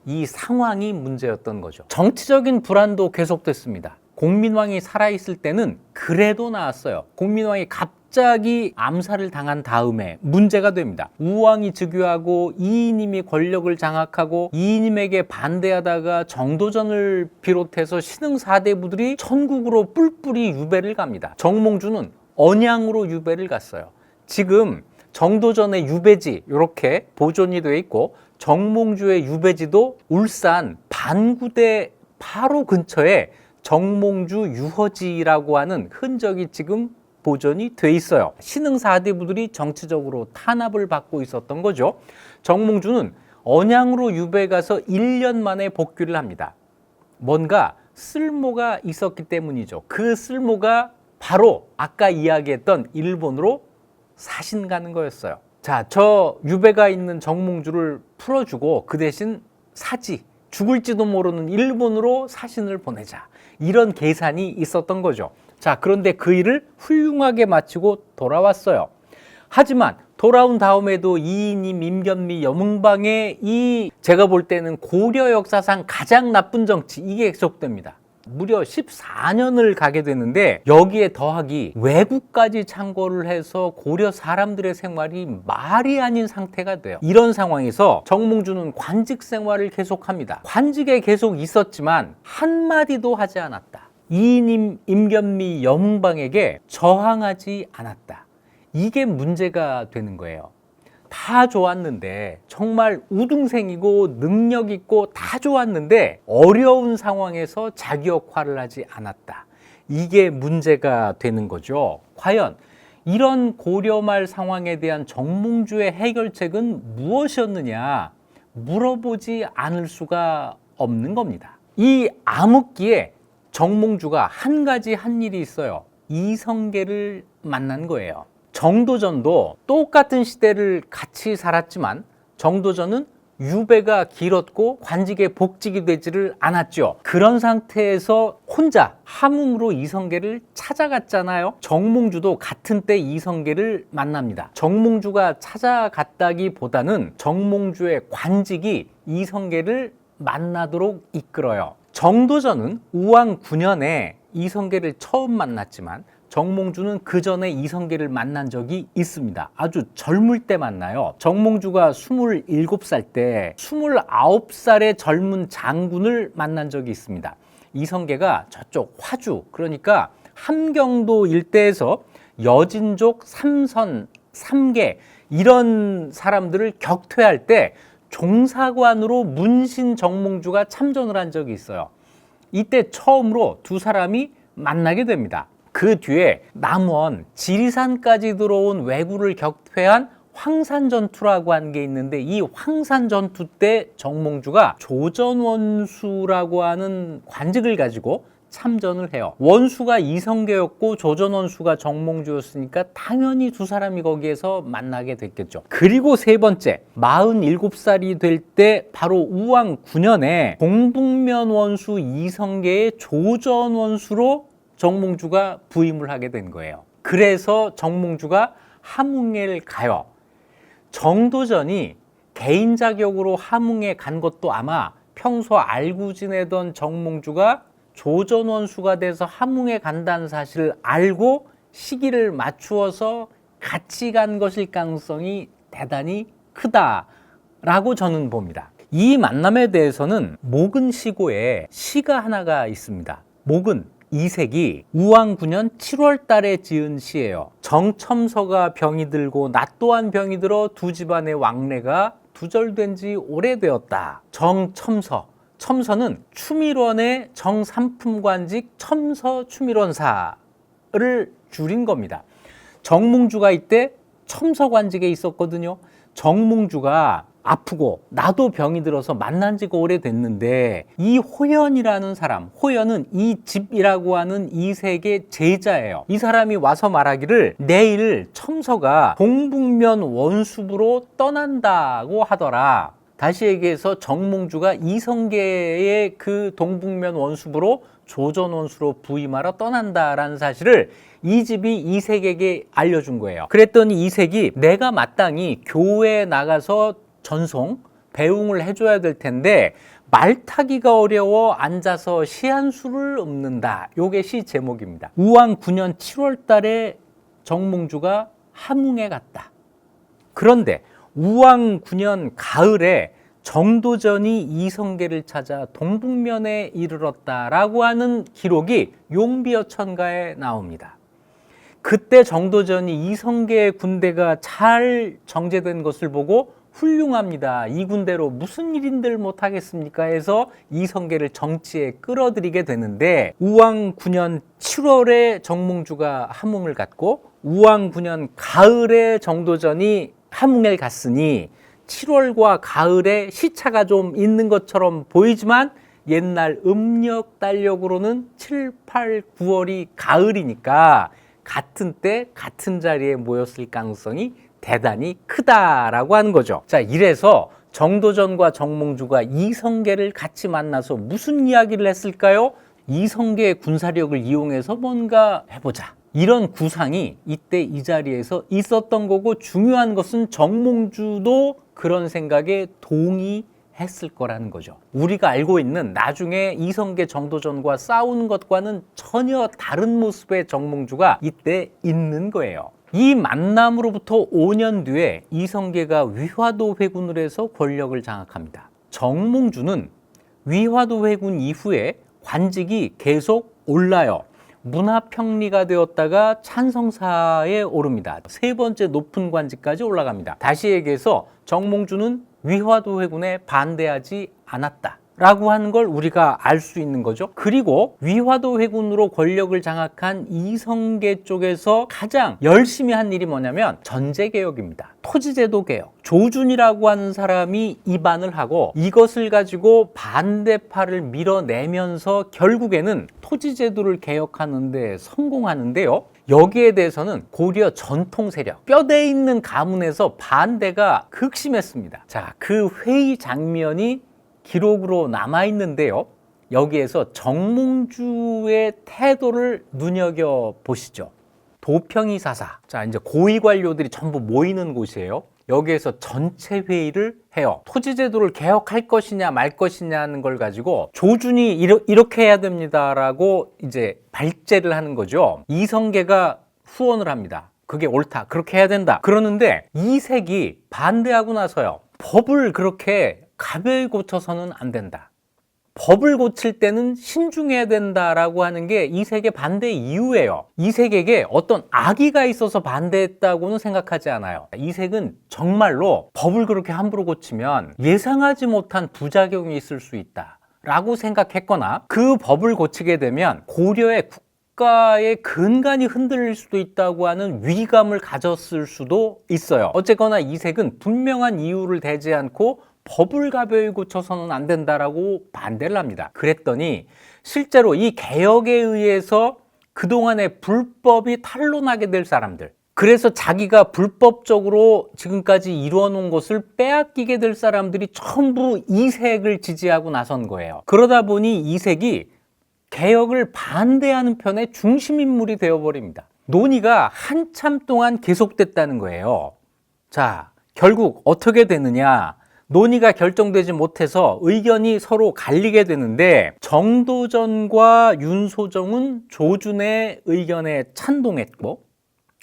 이 상황이 문제였던 거죠. 정치적인 불안도 계속됐습니다. 공민왕이 살아있을 때는 그래도 나았어요. 공민왕이 갑자기 암살을 당한 다음에 문제가 됩니다. 우왕이 즉위하고 이이님이 권력을 장악하고, 이이님에게 반대하다가 정도전을 비롯해서 신흥 4대부들이 천국으로 뿔뿔이 유배를 갑니다. 정몽주는 언양으로 유배를 갔어요. 지금 정도전의 유배지 이렇게 보존이 되어 있고 정몽주의 유배지도 울산 반구대 바로 근처에 정몽주 유허지라고 하는 흔적이 지금 보존이 돼 있어요. 신흥 사대부들이 정치적으로 탄압을 받고 있었던 거죠. 정몽주는 언양으로 유배 가서 1년 만에 복귀를 합니다. 뭔가 쓸모가 있었기 때문이죠. 그 쓸모가 바로 아까 이야기했던 일본으로 사신 가는 거였어요. 자, 저 유배가 있는 정몽주를 풀어주고 그 대신 사지, 죽을지도 모르는 일본으로 사신을 보내자. 이런 계산이 있었던 거죠. 자, 그런데 그 일을 훌륭하게 마치고 돌아왔어요. 하지만 돌아온 다음에도 이인임, 임견미, 여문방의 이 제가 볼 때는 고려 역사상 가장 나쁜 정치, 이게 계속됩니다. 무려 14년을 가게 되는데 여기에 더하기 외국까지 창궐을 해서 고려 사람들의 생활이 말이 아닌 상태가 돼요. 이런 상황에서 정몽주는 관직 생활을 계속합니다. 관직에 계속 있었지만 한마디도 하지 않았다. 이인임, 임견미, 여문방에게 저항하지 않았다. 이게 문제가 되는 거예요. 다 좋았는데, 정말 우등생이고 능력 있고 다 좋았는데 어려운 상황에서 자기 역할을 하지 않았다. 이게 문제가 되는 거죠. 과연 이런 고려말 상황에 대한 정몽주의 해결책은 무엇이었느냐 물어보지 않을 수가 없는 겁니다. 이 암흑기에 정몽주가 한 가지 한 일이 있어요. 이성계를 만난 거예요. 정도전도 똑같은 시대를 같이 살았지만 정도전은 유배가 길었고 관직에 복직이 되지를 않았죠. 그런 상태에서 혼자 함흥으로 이성계를 찾아갔잖아요. 정몽주도 같은 때 이성계를 만납니다. 정몽주가 찾아갔다기보다는 정몽주의 관직이 이성계를 만나도록 이끌어요. 정도전은 우왕 9년에 이성계를 처음 만났지만 정몽주는 그 전에 이성계를 만난 적이 있습니다. 아주 젊을 때 만나요. 정몽주가 27살 때 29살의 젊은 장군을 만난 적이 있습니다. 이성계가 저쪽 화주, 그러니까 함경도 일대에서 여진족, 삼선, 삼계 이런 사람들을 격퇴할 때 종사관으로 문신 정몽주가 참전을 한 적이 있어요. 이때 처음으로 두 사람이 만나게 됩니다. 그 뒤에 남원, 지리산까지 들어온 왜구를 격퇴한 황산전투라고 한 게 있는데 이 황산전투 때 정몽주가 조전원수라고 하는 관직을 가지고 참전을 해요. 원수가 이성계였고 조전원수가 정몽주였으니까 당연히 두 사람이 거기에서 만나게 됐겠죠. 그리고 세 번째, 47살이 될 때 바로 우왕 9년에 동북면 원수 이성계의 조전원수로 정몽주가 부임을 하게 된 거예요. 그래서 정몽주가 함흥에 가요. 정도전이 개인 자격으로 함흥에 간 것도 아마 평소 알고 지내던 정몽주가 조전원수가 돼서 함흥에 간다는 사실을 알고 시기를 맞추어서 같이 간 것일 가능성이 대단히 크다라고 저는 봅니다. 이 만남에 대해서는 목은시고에 시가 하나가 있습니다. 목은 이색이 우왕 9년 7월 달에 지은 시예요. 정첨서가 병이 들고 나 또한 병이 들어 두 집안의 왕래가 두절된 지 오래되었다. 정첨서. 첨서는 추밀원의 정삼품관직 첨서 추밀원사를 줄인 겁니다. 정몽주가 이때 첨서관직에 있었거든요. 정몽주가 아프고 나도 병이 들어서 만난 지가 오래됐는데 이 호연이라는 사람, 호연은 이 집이라고 하는 이색의 제자예요. 이 사람이 와서 말하기를 내일 첨서가 동북면 원수부로 떠난다고 하더라. 다시 얘기해서 정몽주가 이성계의 그 동북면 원수부로 조전원수로 부임하러 떠난다라는 사실을 이 집이 이색에게 알려준 거예요. 그랬더니 이색이 내가 마땅히 교회에 나가서 전송, 배웅을 해줘야 될 텐데 말 타기가 어려워 앉아서 시 한 수를 읊는다. 요게 시 제목입니다. 우왕 9년 7월 달에 정몽주가 함흥에 갔다. 그런데 우왕 9년 가을에 정도전이 이성계를 찾아 동북면에 이르렀다라고 하는 기록이 용비어천가에 나옵니다. 그때 정도전이 이성계의 군대가 잘 정제된 것을 보고 훌륭합니다. 이 군대로 무슨 일인들 못하겠습니까? 해서 이성계를 정치에 끌어들이게 되는데 우왕 9년 7월에 정몽주가 함흥을 갔고 우왕 9년 가을에 정도전이 함흥에 갔으니 7월과 가을에 시차가 좀 있는 것처럼 보이지만 옛날 음력 달력으로는 7, 8, 9월이 가을이니까 같은 때 같은 자리에 모였을 가능성이 대단히 크다라고 하는 거죠. 자, 이래서 정도전과 정몽주가 이성계를 같이 만나서 무슨 이야기를 했을까요? 이성계의 군사력을 이용해서 뭔가 해보자. 이런 구상이 이때 이 자리에서 있었던 거고 중요한 것은 정몽주도 그런 생각에 동의했을 거라는 거죠. 우리가 알고 있는 나중에 이성계 정도전과 싸우는 것과는 전혀 다른 모습의 정몽주가 이때 있는 거예요. 이 만남으로부터 5년 뒤에 이성계가 위화도 회군을 해서 권력을 장악합니다. 정몽주는 위화도 회군 이후에 관직이 계속 올라요. 문화평리가 되었다가 찬성사에 오릅니다. 세 번째 높은 관직까지 올라갑니다. 다시 얘기해서 정몽주는 위화도 회군에 반대하지 않았다 라고 하는 걸 우리가 알 수 있는 거죠. 그리고 위화도 회군으로 권력을 장악한 이성계 쪽에서 가장 열심히 한 일이 뭐냐면 전제개혁입니다. 토지제도 개혁. 조준이라고 하는 사람이 입안을 하고 이것을 가지고 반대파를 밀어내면서 결국에는 토지제도를 개혁하는 데 성공하는데요. 여기에 대해서는 고려 전통 세력, 뼈대 있는 가문에서 반대가 극심했습니다. 자, 그 회의 장면이 기록으로 남아있는데요. 여기에서 정몽주의 태도를 눈여겨보시죠. 도평이사사. 자, 이제 고위 관료들이 전부 모이는 곳이에요. 여기에서 전체 회의를 해요. 토지제도를 개혁할 것이냐 말 것이냐는 걸 가지고 조준이 이렇게 해야 됩니다라고 이제 발제를 하는 거죠. 이성계가 후원을 합니다. 그게 옳다. 그렇게 해야 된다. 그러는데 이색이 반대하고 나서요. 법을 그렇게 가벼이 고쳐서는 안 된다. 법을 고칠 때는 신중해야 된다라고 하는 게 이색의 반대 이유예요. 이색에게 어떤 악의가 있어서 반대했다고는 생각하지 않아요. 이색은 정말로 법을 그렇게 함부로 고치면 예상하지 못한 부작용이 있을 수 있다라고 생각했거나 그 법을 고치게 되면 고려의 국가의 근간이 흔들릴 수도 있다고 하는 위기감을 가졌을 수도 있어요. 어쨌거나 이색은 분명한 이유를 대지 않고 법을 가벼이 고쳐서는 안 된다라고 반대를 합니다. 그랬더니 실제로 이 개혁에 의해서 그동안의 불법이 탄로나게 될 사람들, 그래서 자기가 불법적으로 지금까지 이루어 놓은 것을 빼앗기게 될 사람들이 전부 이색을 지지하고 나선 거예요. 그러다 보니 이색이 개혁을 반대하는 편의 중심인물이 되어버립니다. 논의가 한참 동안 계속됐다는 거예요. 자, 결국 어떻게 되느냐? 논의가 결정되지 못해서 의견이 서로 갈리게 되는데 정도전과 윤소정은 조준의 의견에 찬동했고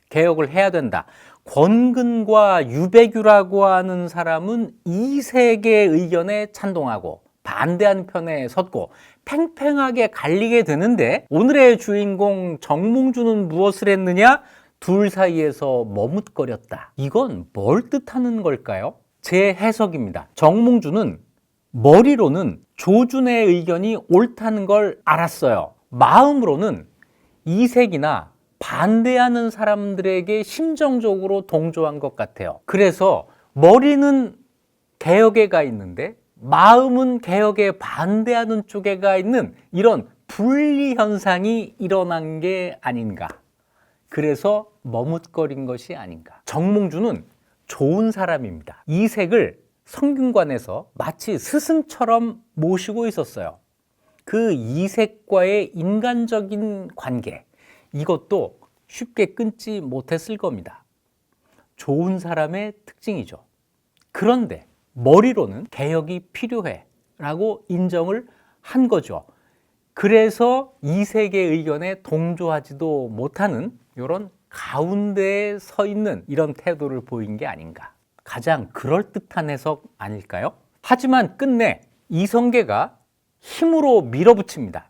개혁을 해야 된다. 권근과 유배규라고 하는 사람은 이색의 의견에 찬동하고 반대하는 편에 섰고 팽팽하게 갈리게 되는데 오늘의 주인공 정몽주는 무엇을 했느냐? 둘 사이에서 머뭇거렸다. 이건 뭘 뜻하는 걸까요? 제 해석입니다. 정몽주는 머리로는 조준의 의견이 옳다는 걸 알았어요. 마음으로는 이색이나 반대하는 사람들에게 심정적으로 동조한 것 같아요. 그래서 머리는 개혁에 가 있는데 마음은 개혁에 반대하는 쪽에 가 있는 이런 분리 현상이 일어난 게 아닌가. 그래서 머뭇거린 것이 아닌가. 정몽주는 좋은 사람입니다. 이색을 성균관에서 마치 스승처럼 모시고 있었어요. 그 이색과의 인간적인 관계, 이것도 쉽게 끊지 못했을 겁니다. 좋은 사람의 특징이죠. 그런데 머리로는 개혁이 필요해 라고 인정을 한 거죠. 그래서 이색의 의견에 동조하지도 못하는 이런 가운데에 서 있는 이런 태도를 보인 게 아닌가. 가장 그럴듯한 해석 아닐까요? 하지만 끝내 이성계가 힘으로 밀어붙입니다.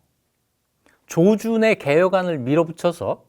조준의 개혁안을 밀어붙여서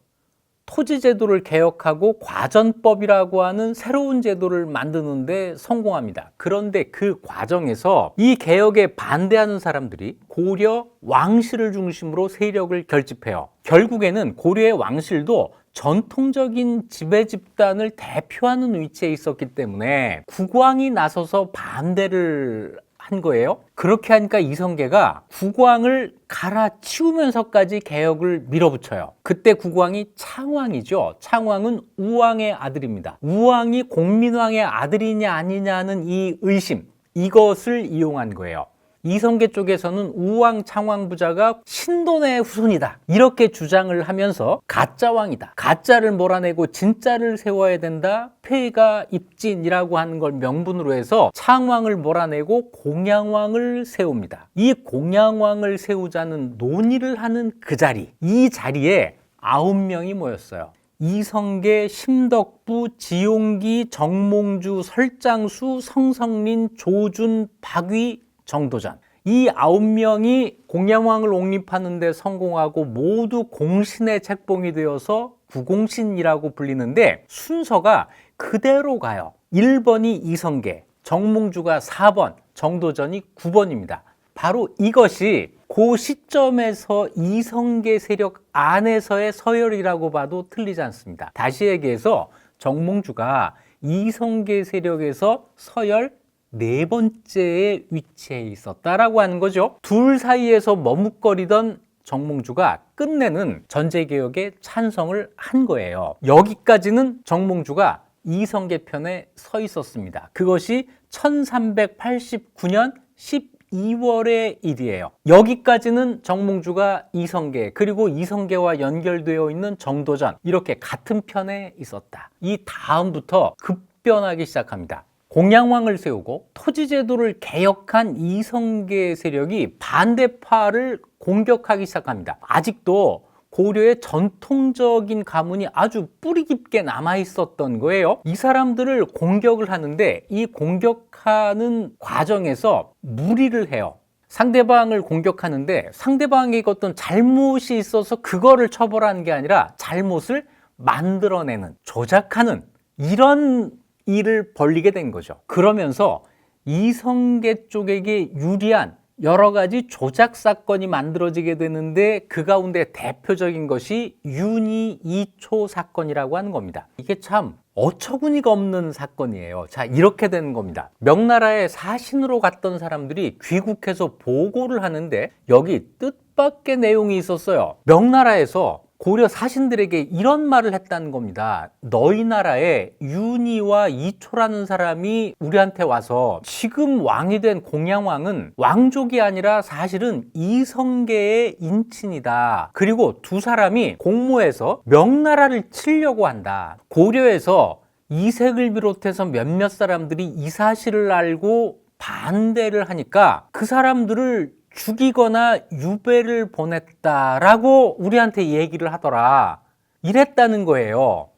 토지 제도를 개혁하고 과전법이라고 하는 새로운 제도를 만드는데 성공합니다. 그런데 그 과정에서 이 개혁에 반대하는 사람들이 고려 왕실을 중심으로 세력을 결집해요. 결국에는 고려의 왕실도 전통적인 지배 집단을 대표하는 위치에 있었기 때문에 국왕이 나서서 반대를 한 거예요. 그렇게 하니까 이성계가 국왕을 갈아치우면서까지 개혁을 밀어붙여요. 그때 국왕이 창왕이죠. 창왕은 우왕의 아들입니다. 우왕이 공민왕의 아들이냐 아니냐는 이 의심, 이것을 이용한 거예요. 이성계 쪽에서는 우왕 창왕 부자가 신돈의 후손이다 이렇게 주장을 하면서 가짜왕이다, 가짜를 몰아내고 진짜를 세워야 된다, 폐가 입진이라고 하는 걸 명분으로 해서 창왕을 몰아내고 공양왕을 세웁니다. 이 공양왕을 세우자는 논의를 하는 그 자리, 이 자리에 9명이 모였어요. 이성계, 심덕부, 지용기, 정몽주, 설장수, 성성린, 조준, 박위, 정도전. 이 9명이 공양왕을 옹립하는 데 성공하고 모두 공신의 책봉이 되어서 구공신이라고 불리는데 순서가 그대로 가요. 1번이 이성계, 정몽주가 4번, 정도전이 9번입니다. 바로 이것이 그 시점에서 이성계 세력 안에서의 서열이라고 봐도 틀리지 않습니다. 다시 얘기해서 정몽주가 이성계 세력에서 서열 4번째에 위치해 있었다라고 하는 거죠. 둘 사이에서 머뭇거리던 정몽주가 끝내는 전제개혁에 찬성을 한 거예요. 여기까지는 정몽주가 이성계 편에 서 있었습니다. 그것이 1389년 12월의 일이에요. 여기까지는 정몽주가 이성계, 그리고 이성계와 연결되어 있는 정도전, 이렇게 같은 편에 있었다. 이 다음부터 급변하기 시작합니다. 공양왕을 세우고 토지제도를 개혁한 이성계 세력이 반대파를 공격하기 시작합니다. 아직도 고려의 전통적인 가문이 아주 뿌리 깊게 남아 있었던 거예요. 이 사람들을 공격을 하는데 이 공격하는 과정에서 무리를 해요. 상대방을 공격하는데 상대방에게 어떤 잘못이 있어서 그거를 처벌하는 게 아니라 잘못을 만들어내는, 조작하는 이런 일을 벌리게 된 거죠. 그러면서 이성계 쪽에게 유리한 여러 가지 조작 사건이 만들어지게 되는데 그 가운데 대표적인 것이 윤희 이초 사건이라고 하는 겁니다. 이게 참 어처구니가 없는 사건이에요. 자, 이렇게 되는 겁니다. 명나라에 사신으로 갔던 사람들이 귀국해서 보고를 하는데 여기 뜻밖의 내용이 있었어요. 명나라에서 고려 사신들에게 이런 말을 했다는 겁니다. 너희 나라에 윤희와 이초라는 사람이 우리한테 와서 지금 왕이 된 공양왕은 왕족이 아니라 사실은 이성계의 인친이다. 그리고 두 사람이 공모해서 명나라를 치려고 한다. 고려에서 이색을 비롯해서 몇몇 사람들이 이 사실을 알고 반대를 하니까 그 사람들을 죽이거나 유배를 보냈다라고 우리한테 얘기를 하더라. 이랬다는 거예요.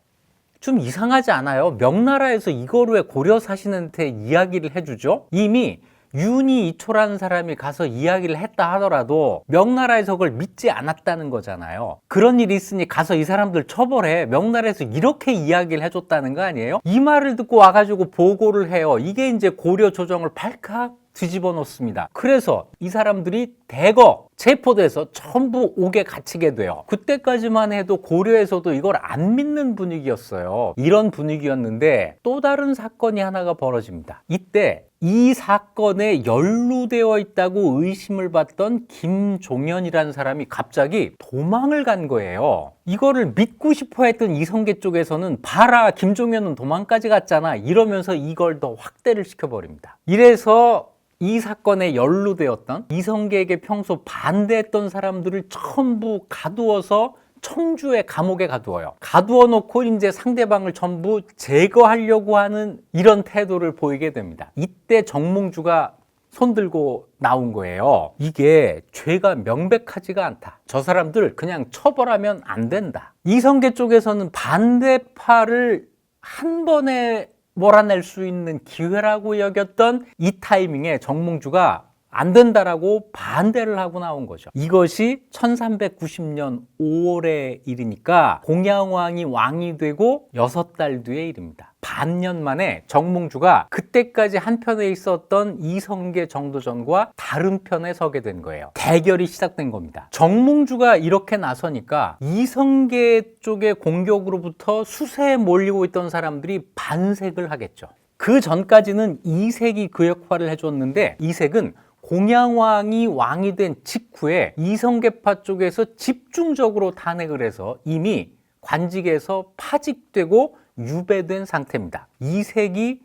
좀 이상하지 않아요? 명나라에서 이걸 왜 고려 사신한테 이야기를 해주죠? 이미 윤희 이초라는 사람이 가서 이야기를 했다 하더라도 명나라에서 그걸 믿지 않았다는 거잖아요. 그런 일이 있으니 가서 이 사람들 처벌해. 명나라에서 이렇게 이야기를 해줬다는 거 아니에요? 이 말을 듣고 와가지고 보고를 해요. 이게 이제 고려 조정을 발칵 뒤집어 놓습니다. 그래서 이 사람들이 대거 체포돼서 전부 옥에 갇히게 돼요. 그때까지만 해도 고려에서도 이걸 안 믿는 분위기였어요. 이런 분위기였는데 또 다른 사건이 하나가 벌어집니다. 이때 이 사건에 연루되어 있다고 의심을 받던 김종현이라는 사람이 갑자기 도망을 간 거예요. 이거를 믿고 싶어 했던 이성계 쪽에서는 봐라, 김종현은 도망까지 갔잖아, 이러면서 이걸 더 확대를 시켜버립니다. 이래서 이 사건에 연루되었던 이성계에게 평소 반대했던 사람들을 전부 가두어서 청주의 감옥에 가두어요. 가두어 놓고 이제 상대방을 전부 제거하려고 하는 이런 태도를 보이게 됩니다. 이때 정몽주가 손들고 나온 거예요. 이게 죄가 명백하지가 않다. 저 사람들 그냥 처벌하면 안 된다. 이성계 쪽에서는 반대파를 한 번에 몰아낼 수 있는 기회라고 여겼던 이 타이밍에 정몽주가 안 된다라고 반대를 하고 나온 거죠. 이것이 1390년 5월의 일이니까 공양왕이 왕이 되고 6달 뒤의 일입니다. 반년 만에 정몽주가 그때까지 한편에 있었던 이성계 정도전과 다른 편에 서게 된 거예요. 대결이 시작된 겁니다. 정몽주가 이렇게 나서니까 이성계 쪽의 공격으로부터 수세에 몰리고 있던 사람들이 반색을 하겠죠. 그 전까지는 이색이 그 역할을 해줬는데 이색은 공양왕이 왕이 된 직후에 이성계파 쪽에서 집중적으로 탄핵을 해서 이미 관직에서 파직되고 유배된 상태입니다. 이색이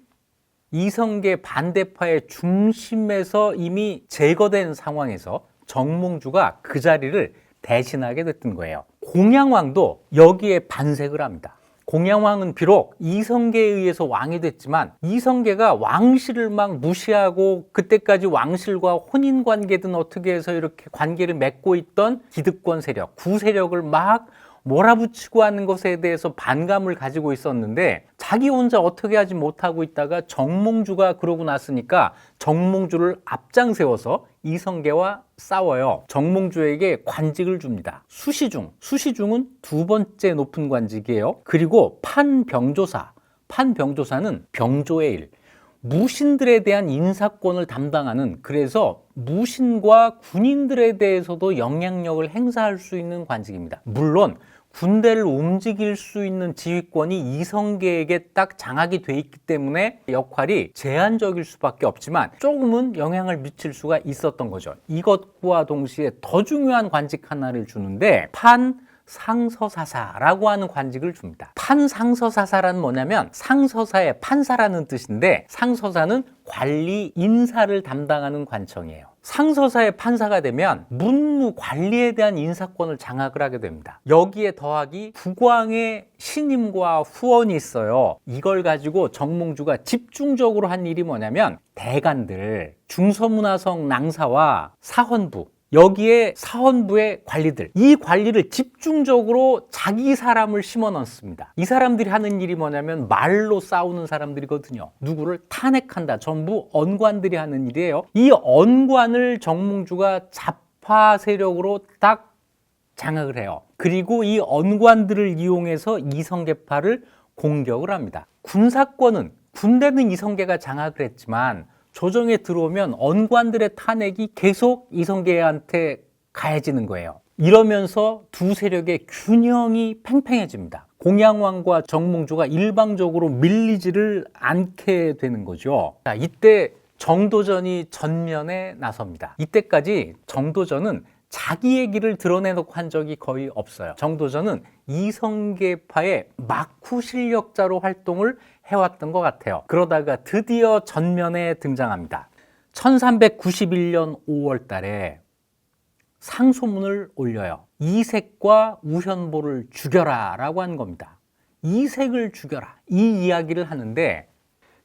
이성계 반대파의 중심에서 이미 제거된 상황에서 정몽주가 그 자리를 대신하게 됐던 거예요. 공양왕도 여기에 반색을 합니다. 공양왕은 비록 이성계에 의해서 왕이 됐지만 이성계가 왕실을 막 무시하고 그때까지 왕실과 혼인관계든 어떻게 해서 이렇게 관계를 맺고 있던 기득권 세력, 구세력을 막 몰아붙이고 하는 것에 대해서 반감을 가지고 있었는데 자기 혼자 어떻게 하지 못하고 있다가 정몽주가 그러고 났으니까 정몽주를 앞장세워서 이성계와 싸워요. 정몽주에게 관직을 줍니다. 수시중, 수시중은 두 번째 높은 관직이에요. 그리고 판병조사, 판병조사는 병조의 일, 무신들에 대한 인사권을 담당하는, 그래서 무신과 군인들에 대해서도 영향력을 행사할 수 있는 관직입니다. 물론 군대를 움직일 수 있는 지휘권이 이성계에게 딱 장악이 돼 있기 때문에 역할이 제한적일 수밖에 없지만 조금은 영향을 미칠 수가 있었던 거죠. 이것과 동시에 더 중요한 관직 하나를 주는데 판상서사사라고 하는 관직을 줍니다. 판상서사사란 뭐냐면 상서사의 판사라는 뜻인데 상서사는 관리 인사를 담당하는 관청이에요. 상서사의 판사가 되면 문무 관리에 대한 인사권을 장악을 하게 됩니다. 여기에 더하기 국왕의 신임과 후원이 있어요. 이걸 가지고 정몽주가 집중적으로 한 일이 뭐냐면 대간들, 중서문화성 낭사와 사헌부, 여기에 사헌부의 관리들, 이 관리를 집중적으로 자기 사람을 심어 넣습니다. 이 사람들이 하는 일이 뭐냐면 말로 싸우는 사람들이거든요. 누구를 탄핵한다. 전부 언관들이 하는 일이에요. 이 언관을 정몽주가 좌파 세력으로 딱 장악을 해요. 그리고 이 언관들을 이용해서 이성계파를 공격을 합니다. 군사권은, 군대는 이성계가 장악을 했지만 조정에 들어오면 언관들의 탄핵이 계속 이성계한테 가해지는 거예요. 이러면서 두 세력의 균형이 팽팽해집니다. 공양왕과 정몽주가 일방적으로 밀리지를 않게 되는 거죠. 자, 이때 정도전이 전면에 나섭니다. 이때까지 정도전은 자기 얘기를 드러내놓고 한 적이 거의 없어요. 정도전은 이성계파의 막후 실력자로 활동을 해왔던 것 같아요. 그러다가 드디어 전면에 등장합니다. 1391년 5월 달에 상소문을 올려요. 이색과 우현보를 죽여라 라고 한 겁니다. 이색을 죽여라, 이 이야기를 하는데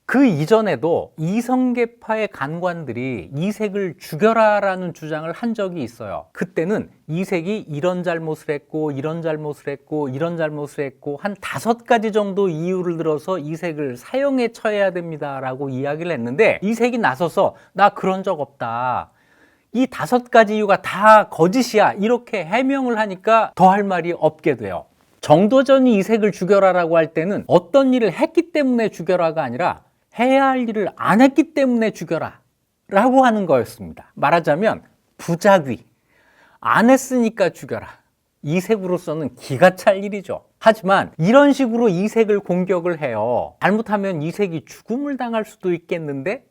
그 이전에도 이성계파의 간관들이 이색을 죽여라라는 주장을 한 적이 있어요. 그때는 이색이 이런 잘못을 했고 이런 잘못을 했고 이런 잘못을 했고 한 5가지 정도 이유를 들어서 이색을 사형에 처해야 됩니다라고 이야기를 했는데 이색이 나서서 나 그런 적 없다, 이 5가지 이유가 다 거짓이야, 이렇게 해명을 하니까 더 할 말이 없게 돼요. 정도전이 이색을 죽여라라고 할 때는 어떤 일을 했기 때문에 죽여라가 아니라 해야 할 일을 안 했기 때문에 죽여라 라고 하는 거였습니다. 말하자면 부작위, 안 했으니까 죽여라, 이색으로서는 기가 찰 일이죠. 하지만 이런 식으로 이색을 공격을 해요. 잘못하면 이색이 죽음을 당할 수도 있겠는데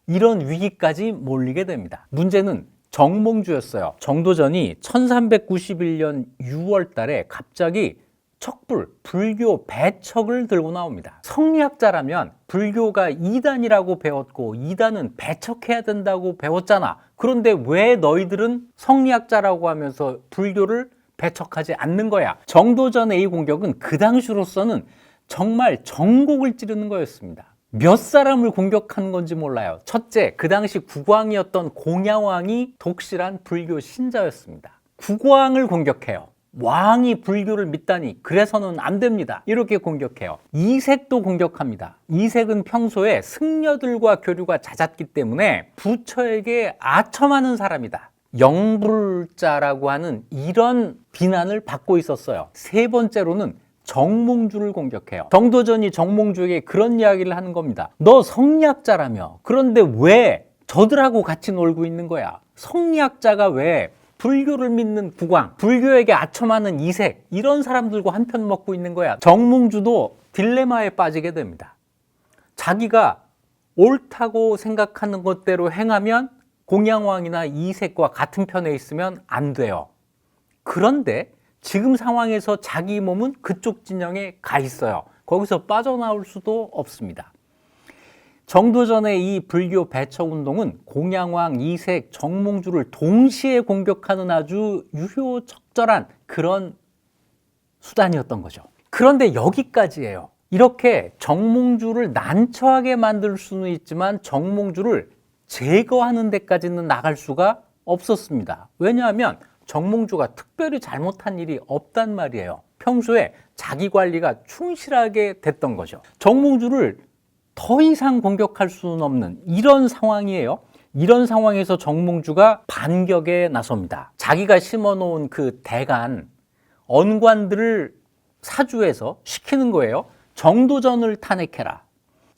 이런 위기까지 몰리게 됩니다. 문제는 정몽주였어요. 정도전이 1391년 6월 달에 갑자기 척불, 불교 배척을 들고 나옵니다. 성리학자라면 불교가 이단이라고 배웠고 이단은 배척해야 된다고 배웠잖아. 그런데 왜 너희들은 성리학자라고 하면서 불교를 배척하지 않는 거야? 정도전의 이 공격은 그 당시로서는 정말 전곡을 찌르는 거였습니다. 몇 사람을 공격한 건지 몰라요. 첫째, 그 당시 국왕이었던 공양왕이 독실한 불교 신자였습니다. 국왕을 공격해요. 왕이 불교를 믿다니 그래서는 안 됩니다. 이렇게 공격해요. 이색도 공격합니다. 이색은 평소에 승려들과 교류가 잦았기 때문에 부처에게 아첨하는 사람이다. 영불자라고 하는 이런 비난을 받고 있었어요. 세 번째로는 정몽주를 공격해요. 정도전이 정몽주에게 그런 이야기를 하는 겁니다. 너 성리학자라며. 그런데 왜 저들하고 같이 놀고 있는 거야? 성리학자가 왜 불교를 믿는 국왕, 불교에게 아첨하는 이색, 이런 사람들과 한편 먹고 있는 거야? 정몽주도 딜레마에 빠지게 됩니다. 자기가 옳다고 생각하는 것대로 행하면 공양왕이나 이색과 같은 편에 있으면 안 돼요. 그런데 지금 상황에서 자기 몸은 그쪽 진영에 가 있어요. 거기서 빠져나올 수도 없습니다. 정도전의 이 불교 배척운동은 공양왕, 이색, 정몽주를 동시에 공격하는 아주 유효적절한 그런 수단이었던 거죠. 그런데 여기까지예요. 이렇게 정몽주를 난처하게 만들 수는 있지만 정몽주를 제거하는 데까지는 나갈 수가 없었습니다. 왜냐하면 정몽주가 특별히 잘못한 일이 없단 말이에요. 평소에 자기 관리가 충실하게 됐던 거죠. 정몽주를 더 이상 공격할 수는 없는 이런 상황이에요. 이런 상황에서 정몽주가 반격에 나섭니다. 자기가 심어놓은 그 대간, 언관들을 사주해서 시키는 거예요. 정도전을 탄핵해라.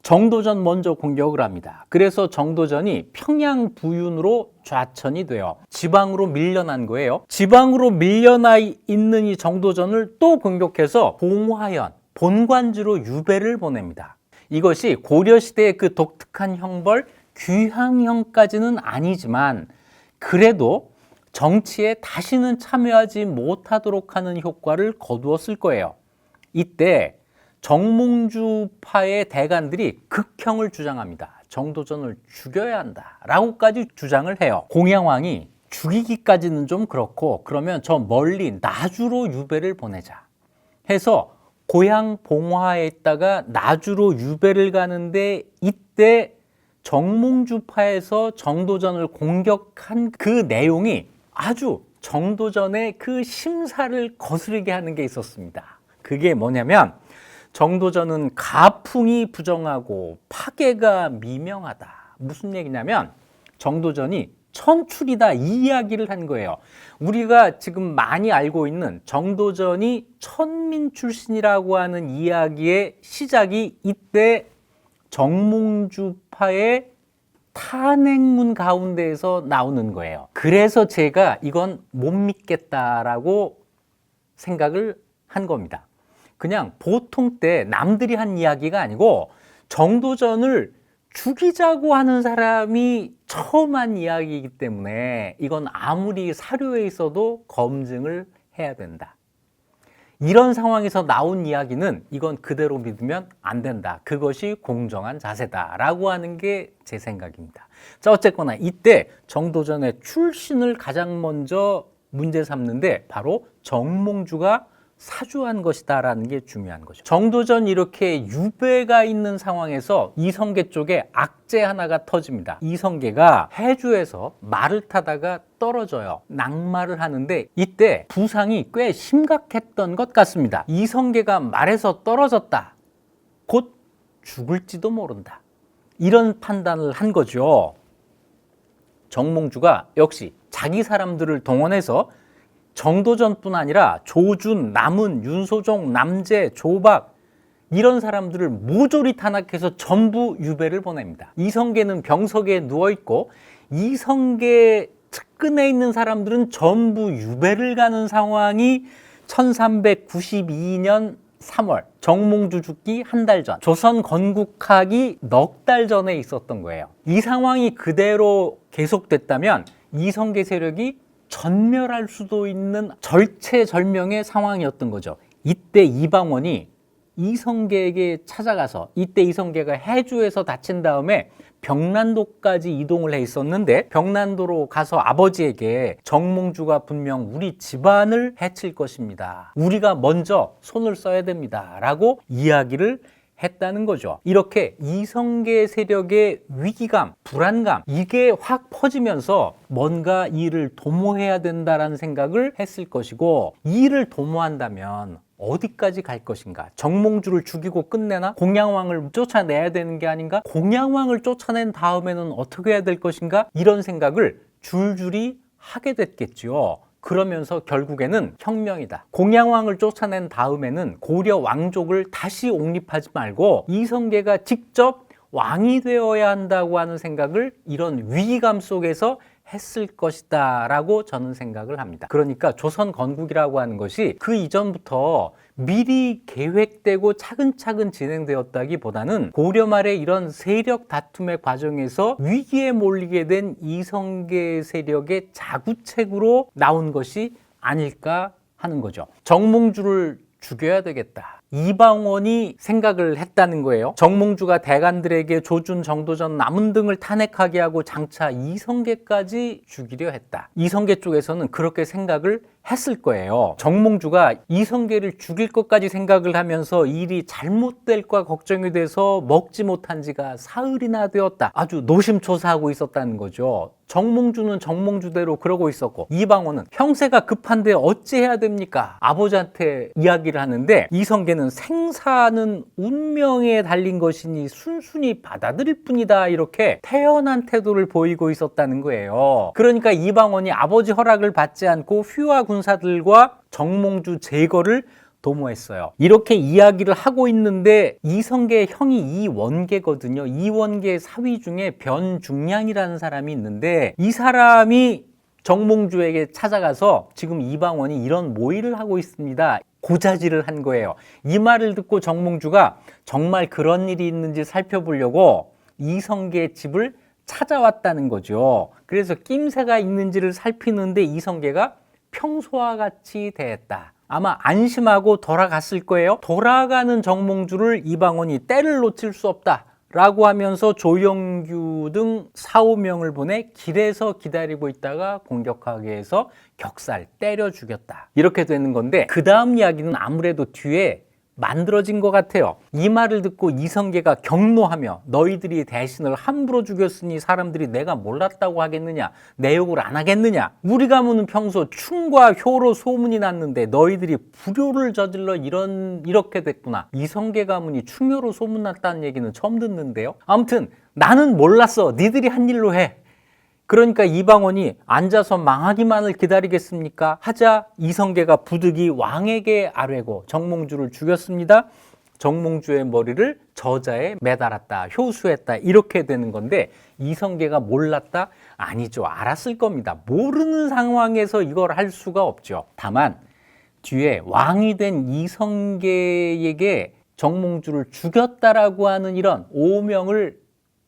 정도전 먼저 공격을 합니다. 그래서 정도전이 평양 부윤으로 좌천이 돼요. 지방으로 밀려난 거예요. 지방으로 밀려나 있는 이 정도전을 또 공격해서 봉화현, 본관지로 유배를 보냅니다. 이것이 고려시대의 그 독특한 형벌, 귀향형까지는 아니지만 그래도 정치에 다시는 참여하지 못하도록 하는 효과를 거두었을 거예요. 이때 정몽주파의 대간들이 극형을 주장합니다. 정도전을 죽여야 한다 라고까지 주장을 해요. 공양왕이 죽이기까지는 좀 그렇고 그러면 저 멀리 나주로 유배를 보내자 해서 고향 봉화에 있다가 나주로 유배를 가는데 이때 정몽주파에서 정도전을 공격한 그 내용이 아주 정도전의 그 심사를 거스르게 하는 게 있었습니다. 그게 뭐냐면 정도전은 가풍이 부정하고 파괴가 미명하다. 무슨 얘기냐면 정도전이 천출이다 이 이야기를 한 거예요. 우리가 지금 많이 알고 있는 정도전이 천민 출신이라고 하는 이야기의 시작이 이때 정몽주파의 탄핵문 가운데에서 나오는 거예요. 그래서 제가 이건 못 믿겠다라고 생각을 한 겁니다. 그냥 보통 때 남들이 한 이야기가 아니고 정도전을 죽이자고 하는 사람이 처음 한 이야기이기 때문에 이건 아무리 사료에 있어도 검증을 해야 된다. 이런 상황에서 나온 이야기는 이건 그대로 믿으면 안 된다. 그것이 공정한 자세다라고 하는 게 제 생각입니다. 자, 어쨌거나 이때 정도전의 출신을 가장 먼저 문제 삼는데 바로 정몽주가 사주한 것이다라는 게 중요한 거죠. 정도전 이렇게 유배가 있는 상황에서 이성계 쪽에 악재 하나가 터집니다. 이성계가 해주에서 말을 타다가 떨어져요. 낙마를 하는데 이때 부상이 꽤 심각했던 것 같습니다. 이성계가 말에서 떨어졌다. 곧 죽을지도 모른다. 이런 판단을 한 거죠. 정몽주가 역시 자기 사람들을 동원해서 정도전뿐 아니라 조준, 남은, 윤소종, 남재, 조박 이런 사람들을 모조리 탄압해서 전부 유배를 보냅니다. 이성계는 병석에 누워있고 이성계 측근에 있는 사람들은 전부 유배를 가는 상황이 1392년 3월 정몽주 죽기 한 달 전, 조선 건국하기 넉 달 전에 있었던 거예요. 이 상황이 그대로 계속됐다면 이성계 세력이 전멸할 수도 있는 절체절명의 상황이었던 거죠. 이때 이방원이 이성계에게 찾아가서 이때 이성계가 해주에서 다친 다음에 병난도까지 이동을 해 있었는데 병난도로 가서 아버지에게 정몽주가 분명 우리 집안을 해칠 것입니다. 우리가 먼저 손을 써야 됩니다. 라고 이야기를 했다는 거죠. 이렇게 이성계 세력의 위기감, 불안감 이게 확 퍼지면서 뭔가 이 일을 도모해야 된다라는 생각을 했을 것이고, 이 일을 도모한다면 어디까지 갈 것인가? 정몽주를 죽이고 끝내나? 공양왕을 쫓아내야 되는 게 아닌가? 공양왕을 쫓아낸 다음에는 어떻게 해야 될 것인가? 이런 생각을 줄줄이 하게 됐겠죠. 그러면서 결국에는 혁명이다. 공양왕을 쫓아낸 다음에는 고려 왕족을 다시 옹립하지 말고 이성계가 직접 왕이 되어야 한다고 하는 생각을 이런 위기감 속에서 했을 것이다 라고 저는 생각을 합니다. 그러니까 조선 건국이라고 하는 것이 그 이전부터 미리 계획되고 차근차근 진행되었다기보다는 고려 말의 이런 세력 다툼의 과정에서 위기에 몰리게 된 이성계 세력의 자구책으로 나온 것이 아닐까 하는 거죠. 정몽주를 죽여야 되겠다. 이방원이 생각을 했다는 거예요. 정몽주가 대간들에게 조준, 정도전, 남은 등을 탄핵하게 하고 장차 이성계까지 죽이려 했다. 이성계 쪽에서는 그렇게 생각을 했을 거예요. 정몽주가 이성계를 죽일 것까지 생각을 하면서 일이 잘못될까 걱정이 돼서 먹지 못한 지가 사흘이나 되었다. 아주 노심초사하고 있었다는 거죠. 정몽주는 정몽주대로 그러고 있었고, 이방원은 형세가 급한데 어찌해야 됩니까? 아버지한테 이야기를 하는데, 이성계는 생사는 운명에 달린 것이니 순순히 받아들일 뿐이다, 이렇게 태연한 태도를 보이고 있었다는 거예요. 그러니까 이방원이 아버지 허락을 받지 않고 휘하 군사들과 정몽주 제거를 도모했어요. 이렇게 이야기를 하고 있는데 이성계의 형이 이원계거든요. 이원계 사위 중에 변중량이라는 사람이 있는데, 이 사람이 정몽주에게 찾아가서 지금 이방원이 이런 모의를 하고 있습니다, 고자질을 한 거예요. 이 말을 듣고 정몽주가 정말 그런 일이 있는지 살펴보려고 이성계의 집을 찾아왔다는 거죠. 그래서 낌새가 있는지를 살피는데 이성계가 평소와 같이 대했다. 아마 안심하고 돌아갔을 거예요. 돌아가는 정몽주를 이방원이 때를 놓칠 수 없다 라고 하면서 조영규 등 4, 5명을 보내 길에서 기다리고 있다가 공격하게 해서 격살, 때려 죽였다. 이렇게 되는 건데, 그 다음 이야기는 아무래도 뒤에 만들어진 것 같아요. 이 말을 듣고 이성계가 격노하며 너희들이 대신을 함부로 죽였으니 사람들이 내가 몰랐다고 하겠느냐, 내 욕을 안 하겠느냐, 우리 가문은 평소 충과 효로 소문이 났는데 너희들이 불효를 저질러 이렇게 됐구나. 이성계 가문이 충효로 소문났다는 얘기는 처음 듣는데요. 아무튼 나는 몰랐어, 니들이 한 일로 해. 그러니까 이방원이 앉아서 망하기만을 기다리겠습니까? 하자 이성계가 부득이 왕에게 아뢰고 정몽주를 죽였습니다. 정몽주의 머리를 저자에 매달았다, 효수했다, 이렇게 되는 건데, 이성계가 몰랐다? 아니죠. 알았을 겁니다. 모르는 상황에서 이걸 할 수가 없죠. 다만 뒤에 왕이 된 이성계에게 정몽주를 죽였다라고 하는 이런 오명을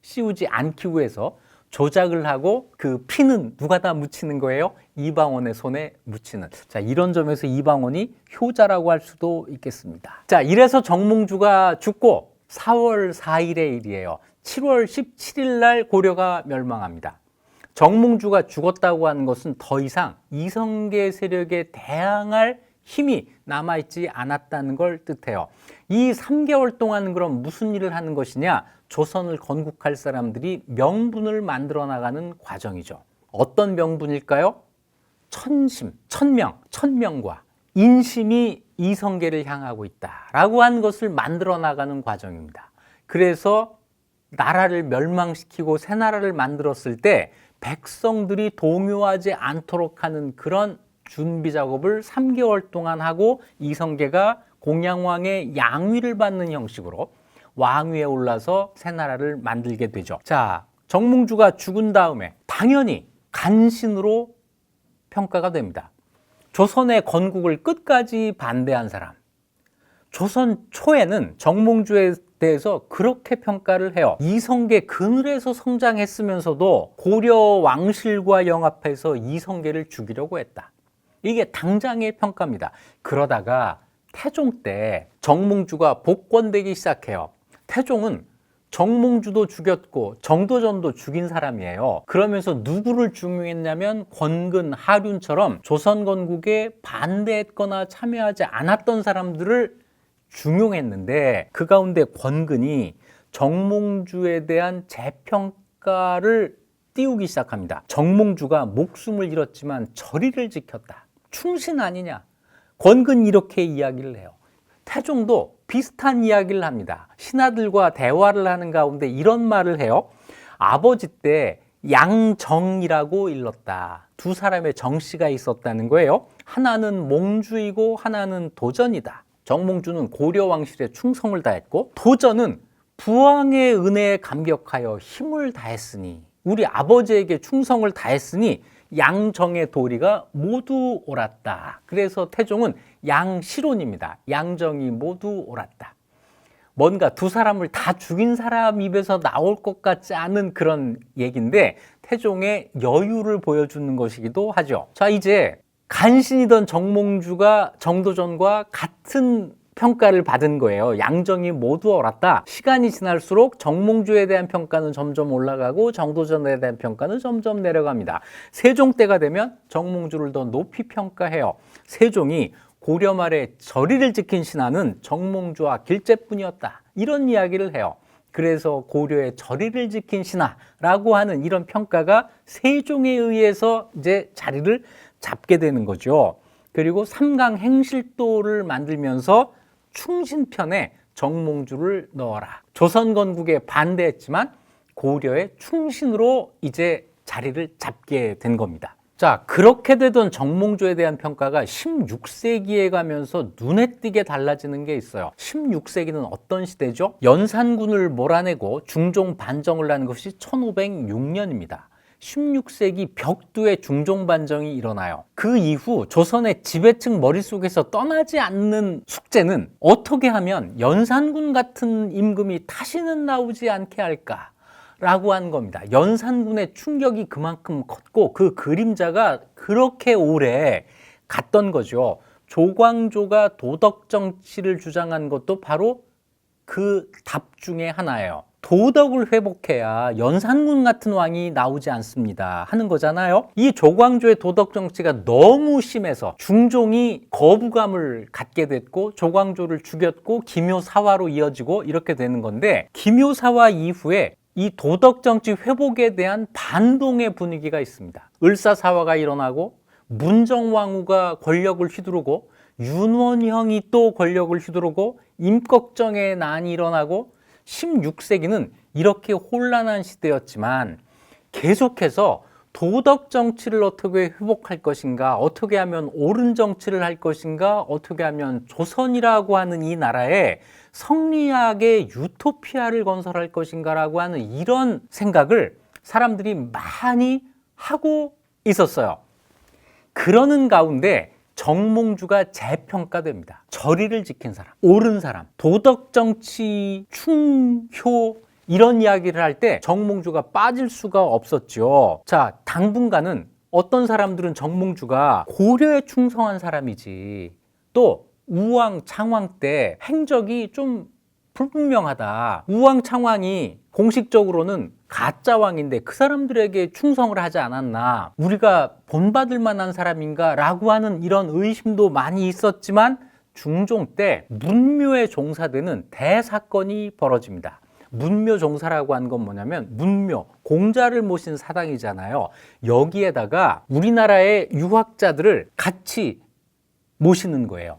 씌우지 않기 위해서 조작을 하고 그 피는 누가 다 묻히는 거예요? 이방원의 손에 묻히는. 자, 이런 점에서 이방원이 효자라고 할 수도 있겠습니다. 자, 이래서 정몽주가 죽고 4월 4일의 일이에요. 7월 17일 날 고려가 멸망합니다. 정몽주가 죽었다고 하는 것은 더 이상 이성계 세력에 대항할 힘이 남아있지 않았다는 걸 뜻해요. 이 3개월 동안 그럼 무슨 일을 하는 것이냐? 조선을 건국할 사람들이 명분을 만들어 나가는 과정이죠. 어떤 명분일까요? 천심, 천명과 인심이 이성계를 향하고 있다라고 하는 것을 만들어 나가는 과정입니다. 그래서 나라를 멸망시키고 새 나라를 만들었을 때 백성들이 동요하지 않도록 하는 그런 준비 작업을 3개월 동안 하고, 이성계가 공양왕의 양위를 받는 형식으로 왕위에 올라서 새 나라를 만들게 되죠. 자, 정몽주가 죽은 다음에 당연히 간신으로 평가가 됩니다. 조선의 건국을 끝까지 반대한 사람, 조선 초에는 정몽주에 대해서 그렇게 평가를 해요. 이성계 그늘에서 성장했으면서도 고려 왕실과 영합해서 이성계를 죽이려고 했다. 이게 당장의 평가입니다. 그러다가 태종 때 정몽주가 복권되기 시작해요. 태종은 정몽주도 죽였고 정도전도 죽인 사람이에요. 그러면서 누구를 중용했냐면 권근, 하륜처럼 조선 건국에 반대했거나 참여하지 않았던 사람들을 중용했는데 그 가운데 권근이 정몽주에 대한 재평가를 띄우기 시작합니다. 정몽주가 목숨을 잃었지만 절의를 지켰다. 충신 아니냐? 권근이 이렇게 이야기를 해요. 태종도 비슷한 이야기를 합니다. 신하들과 대화를 하는 가운데 이런 말을 해요. 아버지 때 양정이라고 일렀다. 두 사람의 정씨가 있었다는 거예요. 하나는 몽주이고 하나는 도전이다. 정몽주는 고려 왕실에 충성을 다했고 도전은 부왕의 은혜에 감격하여 힘을 다했으니 우리 아버지에게 충성을 다했으니 양정의 도리가 모두 옳았다. 그래서 태종은 양시론입니다. 양정이 모두 옳았다. 뭔가 두 사람을 다 죽인 사람 입에서 나올 것 같지 않은 그런 얘기인데 태종의 여유를 보여주는 것이기도 하죠. 자, 이제 간신이던 정몽주가 정도전과 같은 평가를 받은 거예요. 양정이 모두 옳았다. 시간이 지날수록 정몽주에 대한 평가는 점점 올라가고 정도전에 대한 평가는 점점 내려갑니다. 세종 때가 되면 정몽주를 더 높이 평가해요. 세종이 고려 말에 절의를 지킨 신하는 정몽주와 길재뿐이었다. 이런 이야기를 해요. 그래서 고려의 절의를 지킨 신하라고 하는 이런 평가가 세종에 의해서 이제 자리를 잡게 되는 거죠. 그리고 삼강 행실도를 만들면서 충신편에 정몽주를 넣어라. 조선 건국에 반대했지만 고려의 충신으로 이제 자리를 잡게 된 겁니다. 자, 그렇게 되던 정몽주에 대한 평가가 16세기에 가면서 눈에 띄게 달라지는 게 있어요. 16세기는 어떤 시대죠? 연산군을 몰아내고 중종 반정을 한 것이 1506년입니다. 16세기 벽두의 중종 반정이 일어나요. 그 이후 조선의 지배층 머릿속에서 떠나지 않는 숙제는 어떻게 하면 연산군 같은 임금이 다시는 나오지 않게 할까? 라고 한 겁니다. 연산군의 충격이 그만큼 컸고 그 그림자가 그렇게 오래 갔던 거죠. 조광조가 도덕 정치를 주장한 것도 바로 그 답 중에 하나예요. 도덕을 회복해야 연산군 같은 왕이 나오지 않습니다 하는 거잖아요. 이 조광조의 도덕 정치가 너무 심해서 중종이 거부감을 갖게 됐고 조광조를 죽였고 기묘사화로 이어지고 이렇게 되는 건데 김효사화 이후에 이 도덕 정치 회복에 대한 반동의 분위기가 있습니다. 을사사화가 일어나고 문정왕후가 권력을 휘두르고 윤원형이 또 권력을 휘두르고 임꺽정의 난이 일어나고 16세기는 이렇게 혼란한 시대였지만 계속해서 도덕 정치를 어떻게 회복할 것인가, 어떻게 하면 옳은 정치를 할 것인가, 어떻게 하면 조선이라고 하는 이 나라에 성리학의 유토피아를 건설할 것인가라고 하는 이런 생각을 사람들이 많이 하고 있었어요. 그러는 가운데 정몽주가 재평가됩니다. 절의를 지킨 사람, 옳은 사람, 도덕 정치, 충효 이런 이야기를 할 때 정몽주가 빠질 수가 없었죠. 자, 당분간은 어떤 사람들은 정몽주가 고려에 충성한 사람이지 또 우왕, 창왕 때 행적이 좀 불분명하다. 우왕, 창왕이 공식적으로는 가짜 왕인데 그 사람들에게 충성을 하지 않았나, 우리가 본받을 만한 사람인가 라고 하는 이런 의심도 많이 있었지만 중종 때 문묘에 종사되는 대사건이 벌어집니다. 문묘 종사라고 하는 건 뭐냐면 문묘, 공자를 모신 사당이잖아요. 여기에다가 우리나라의 유학자들을 같이 모시는 거예요.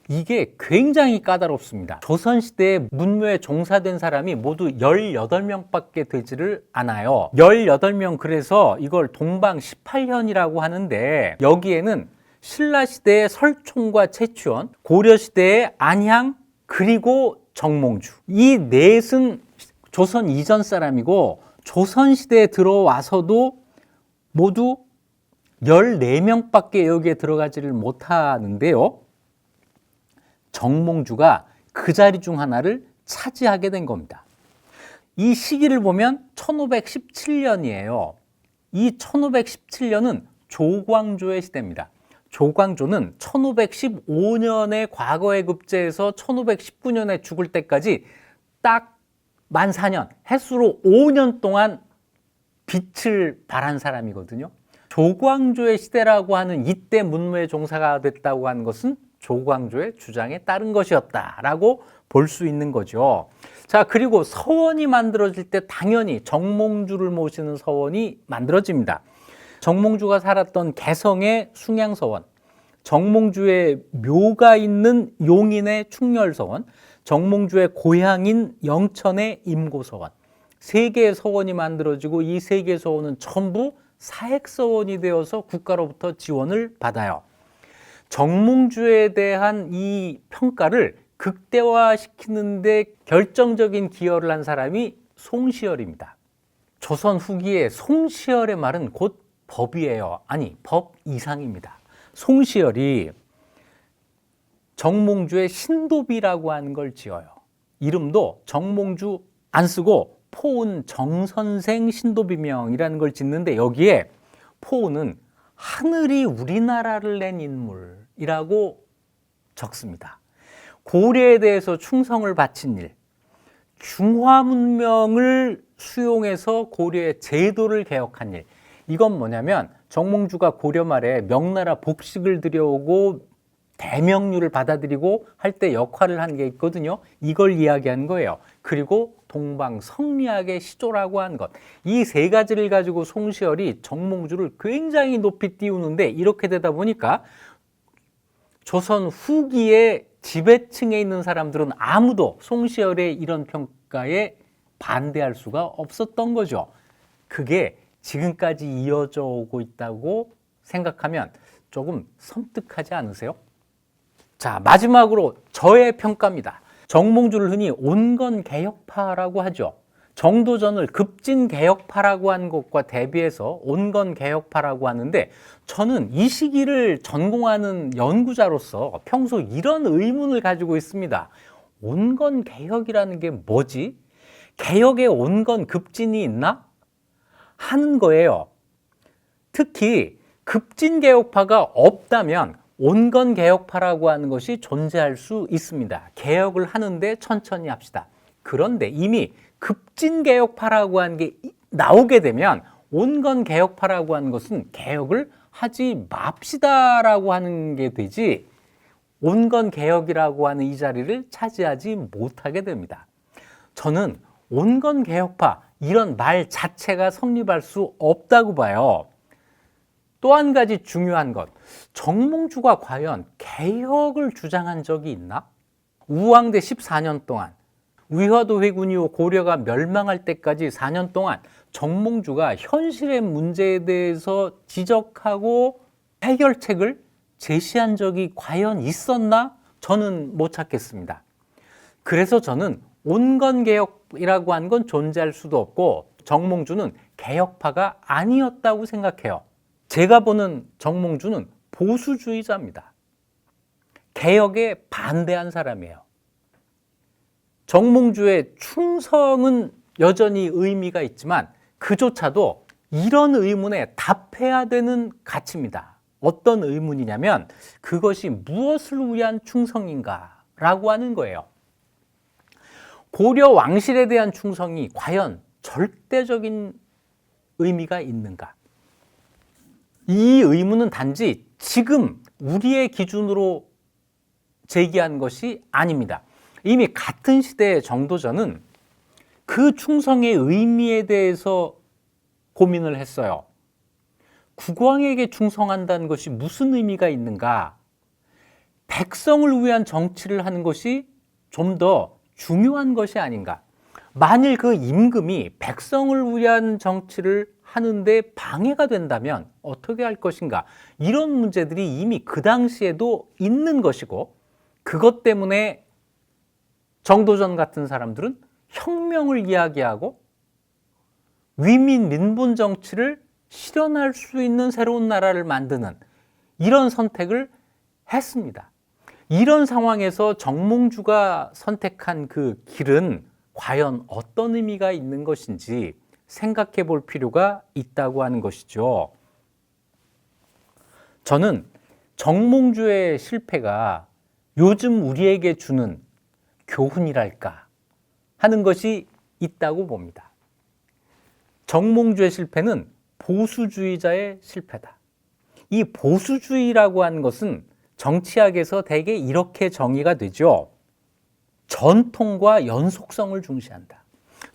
이게 굉장히 까다롭습니다. 조선시대에 문묘에 종사된 사람이 모두 18명밖에 되지를 않아요. 18명, 그래서 이걸 동방 18현이라고 하는데 여기에는 신라시대의 설총과 최추원, 고려시대의 안향, 그리고 정몽주, 이 넷은 조선 이전 사람이고 조선시대에 들어와서도 모두 14명밖에 여기에 들어가지를 못하는데요. 정몽주가 그 자리 중 하나를 차지하게 된 겁니다. 이 시기를 보면 1517년이에요. 이 1517년은 조광조의 시대입니다. 조광조는 1515년에 과거에 급제해서 1519년에 죽을 때까지 딱 만 4년, 햇수로 5년 동안 빛을 발한 사람이거든요. 조광조의 시대라고 하는 이때 문무의 종사가 됐다고 하는 것은 조광조의 주장에 따른 것이었다라고 볼 수 있는 거죠. 자, 그리고 서원이 만들어질 때 당연히 정몽주를 모시는 서원이 만들어집니다. 정몽주가 살았던 개성의 숭양서원, 정몽주의 묘가 있는 용인의 충렬서원, 정몽주의 고향인 영천의 임고서원, 세 개의 서원이 만들어지고 이 세 개의 서원은 전부 사액서원이 되어서 국가로부터 지원을 받아요. 정몽주에 대한 이 평가를 극대화시키는데 결정적인 기여를 한 사람이 송시열입니다. 조선 후기에 송시열의 말은 곧 법이에요. 아니, 법 이상입니다. 송시열이 정몽주의 신도비라고 하는 걸 지어요. 이름도 정몽주 안 쓰고 포은 정선생 신도비명이라는 걸 짓는데 여기에 포은은 하늘이 우리나라를 낸 인물이라고 적습니다. 고려에 대해서 충성을 바친 일, 중화문명을 수용해서 고려의 제도를 개혁한 일. 이건 뭐냐면 정몽주가 고려 말에 명나라 복식을 들여오고 대명류를 받아들이고 할 때 역할을 한 게 있거든요. 이걸 이야기한 거예요. 그리고 동방성리학의 시조라고 한 것. 이 세 가지를 가지고 송시열이 정몽주를 굉장히 높이 띄우는데 이렇게 되다 보니까 조선 후기에 지배층에 있는 사람들은 아무도 송시열의 이런 평가에 반대할 수가 없었던 거죠. 그게 지금까지 이어져 오고 있다고 생각하면 조금 섬뜩하지 않으세요? 자, 마지막으로 저의 평가입니다. 정몽주를 흔히 온건개혁파라고 하죠. 정도전을 급진개혁파라고 한 것과 대비해서 온건개혁파라고 하는데 저는 이 시기를 전공하는 연구자로서 평소 이런 의문을 가지고 있습니다. 온건개혁이라는 게 뭐지? 개혁에 온건급진이 있나? 하는 거예요. 특히 급진개혁파가 없다면 온건개혁파라고 하는 것이 존재할 수 있습니다. 개혁을 하는데 천천히 합시다. 그런데 이미 급진개혁파라고 하는 게 나오게 되면 온건개혁파라고 하는 것은 개혁을 하지 맙시다라고 하는 게 되지 온건개혁이라고 하는 이 자리를 차지하지 못하게 됩니다. 저는 온건개혁파 이런 말 자체가 성립할 수 없다고 봐요. 또 한 가지 중요한 것, 정몽주가 과연 개혁을 주장한 적이 있나? 우왕대 14년 동안 위화도 회군 이후 고려가 멸망할 때까지 4년 동안 정몽주가 현실의 문제에 대해서 지적하고 해결책을 제시한 적이 과연 있었나? 저는 못 찾겠습니다. 그래서 저는 온건개혁이라고 하는 건 존재할 수도 없고 정몽주는 개혁파가 아니었다고 생각해요. 제가 보는 정몽주는 보수주의자입니다. 개혁에 반대한 사람이에요. 정몽주의 충성은 여전히 의미가 있지만 그조차도 이런 의문에 답해야 되는 가치입니다. 어떤 의문이냐면 그것이 무엇을 위한 충성인가 라고 하는 거예요. 고려 왕실에 대한 충성이 과연 절대적인 의미가 있는가? 이 의문은 단지 지금 우리의 기준으로 제기한 것이 아닙니다. 이미 같은 시대의 정도전은 그 충성의 의미에 대해서 고민을 했어요. 국왕에게 충성한다는 것이 무슨 의미가 있는가? 백성을 위한 정치를 하는 것이 좀 더 중요한 것이 아닌가? 만일 그 임금이 백성을 위한 정치를 하는데 방해가 된다면 어떻게 할 것인가? 이런 문제들이 이미 그 당시에도 있는 것이고 그것 때문에 정도전 같은 사람들은 혁명을 이야기하고 위민 민본 정치를 실현할 수 있는 새로운 나라를 만드는 이런 선택을 했습니다. 이런 상황에서 정몽주가 선택한 그 길은 과연 어떤 의미가 있는 것인지 생각해 볼 필요가 있다고 하는 것이죠. 저는 정몽주의 실패가 요즘 우리에게 주는 교훈이랄까 하는 것이 있다고 봅니다. 정몽주의 실패는 보수주의자의 실패다. 이 보수주의라고 하는 것은 정치학에서 대개 이렇게 정의가 되죠. 전통과 연속성을 중시한다.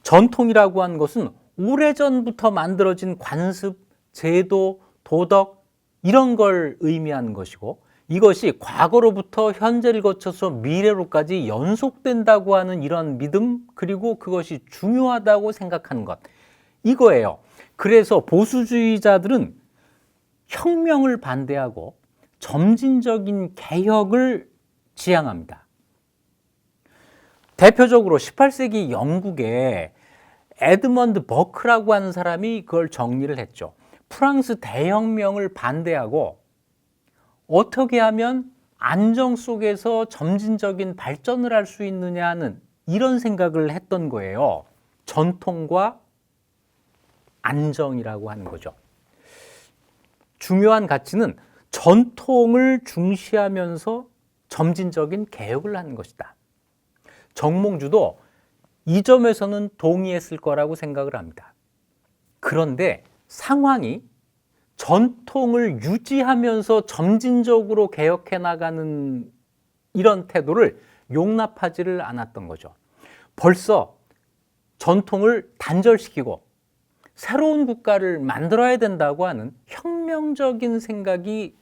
전통이라고 하는 것은 오래전부터 만들어진 관습, 제도, 도덕 이런 걸 의미하는 것이고, 이것이 과거로부터 현재를 거쳐서 미래로까지 연속된다고 하는 이런 믿음, 그리고 그것이 중요하다고 생각하는 것, 이거예요. 그래서 보수주의자들은 혁명을 반대하고 점진적인 개혁을 지향합니다. 대표적으로 18세기 영국에 에드먼드 버크라고 하는 사람이 그걸 정리를 했죠. 프랑스 대혁명을 반대하고 어떻게 하면 안정 속에서 점진적인 발전을 할 수 있느냐는 이런 생각을 했던 거예요. 전통과 안정이라고 하는 거죠. 중요한 가치는 전통을 중시하면서 점진적인 개혁을 하는 것이다. 정몽주도 이 점에서는 동의했을 거라고 생각을 합니다. 그런데 상황이 전통을 유지하면서 점진적으로 개혁해 나가는 이런 태도를 용납하지를 않았던 거죠. 벌써 전통을 단절시키고 새로운 국가를 만들어야 된다고 하는 혁명적인 생각이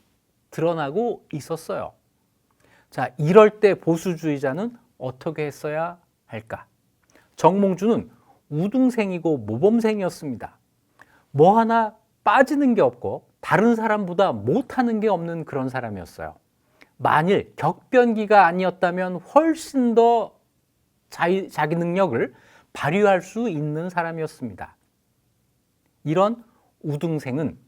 드러나고 있었어요. 자, 이럴 때 보수주의자는 어떻게 했어야 할까? 정몽주는 우등생이고 모범생이었습니다. 뭐 하나 빠지는 게 없고 다른 사람보다 못하는 게 없는 그런 사람이었어요. 만일 격변기가 아니었다면 훨씬 더 자기 능력을 발휘할 수 있는 사람이었습니다. 이런 우등생은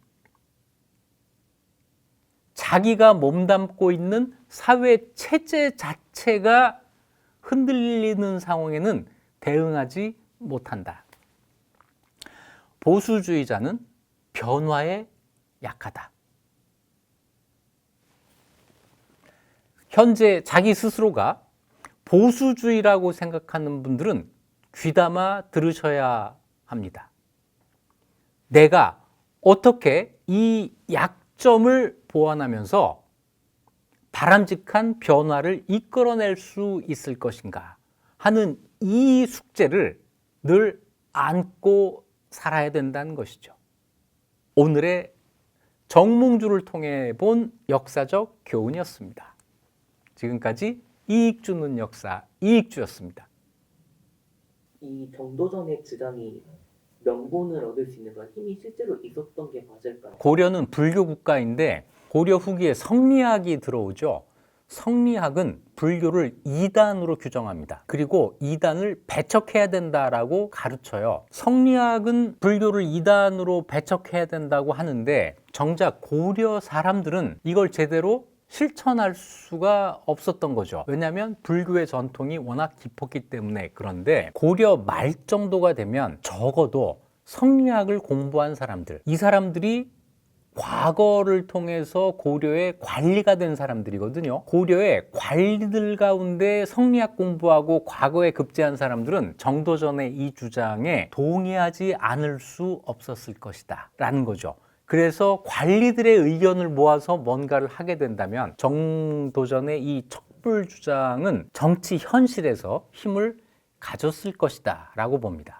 자기가 몸담고 있는 사회 체제 자체가 흔들리는 상황에는 대응하지 못한다. 보수주의자는 변화에 약하다. 현재 자기 스스로가 보수주의라고 생각하는 분들은 귀담아 들으셔야 합니다. 내가 어떻게 이 약점을 보완하면서 바람직한 변화를 이끌어낼 수 있을 것인가 하는 이 숙제를 늘 안고 살아야 된다는 것이죠. 오늘의 정몽주를 통해 본 역사적 교훈이었습니다. 지금까지 이익 주는 역사 이익주였습니다. 이 정도전의 주장이 명분을 얻을 수 있는 그런 힘이 실제로 있었던 게 맞을까요? 고려는 불교 국가인데 고려 후기에 성리학이 들어오죠. 성리학은 불교를 이단으로 규정합니다. 그리고 이단을 배척해야 된다라고 가르쳐요. 성리학은 불교를 이단으로 배척해야 된다고 하는데 정작 고려 사람들은 이걸 제대로 실천할 수가 없었던 거죠. 왜냐하면 불교의 전통이 워낙 깊었기 때문에. 그런데 고려 말 정도가 되면 적어도 성리학을 공부한 사람들, 이 사람들이 과거를 통해서 고려의 관리가 된 사람들이거든요. 고려의 관리들 가운데 성리학 공부하고 과거에 급제한 사람들은 정도전의 이 주장에 동의하지 않을 수 없었을 것이다 라는 거죠. 그래서 관리들의 의견을 모아서 뭔가를 하게 된다면 정도전의 이 척불 주장은 정치 현실에서 힘을 가졌을 것이다 라고 봅니다.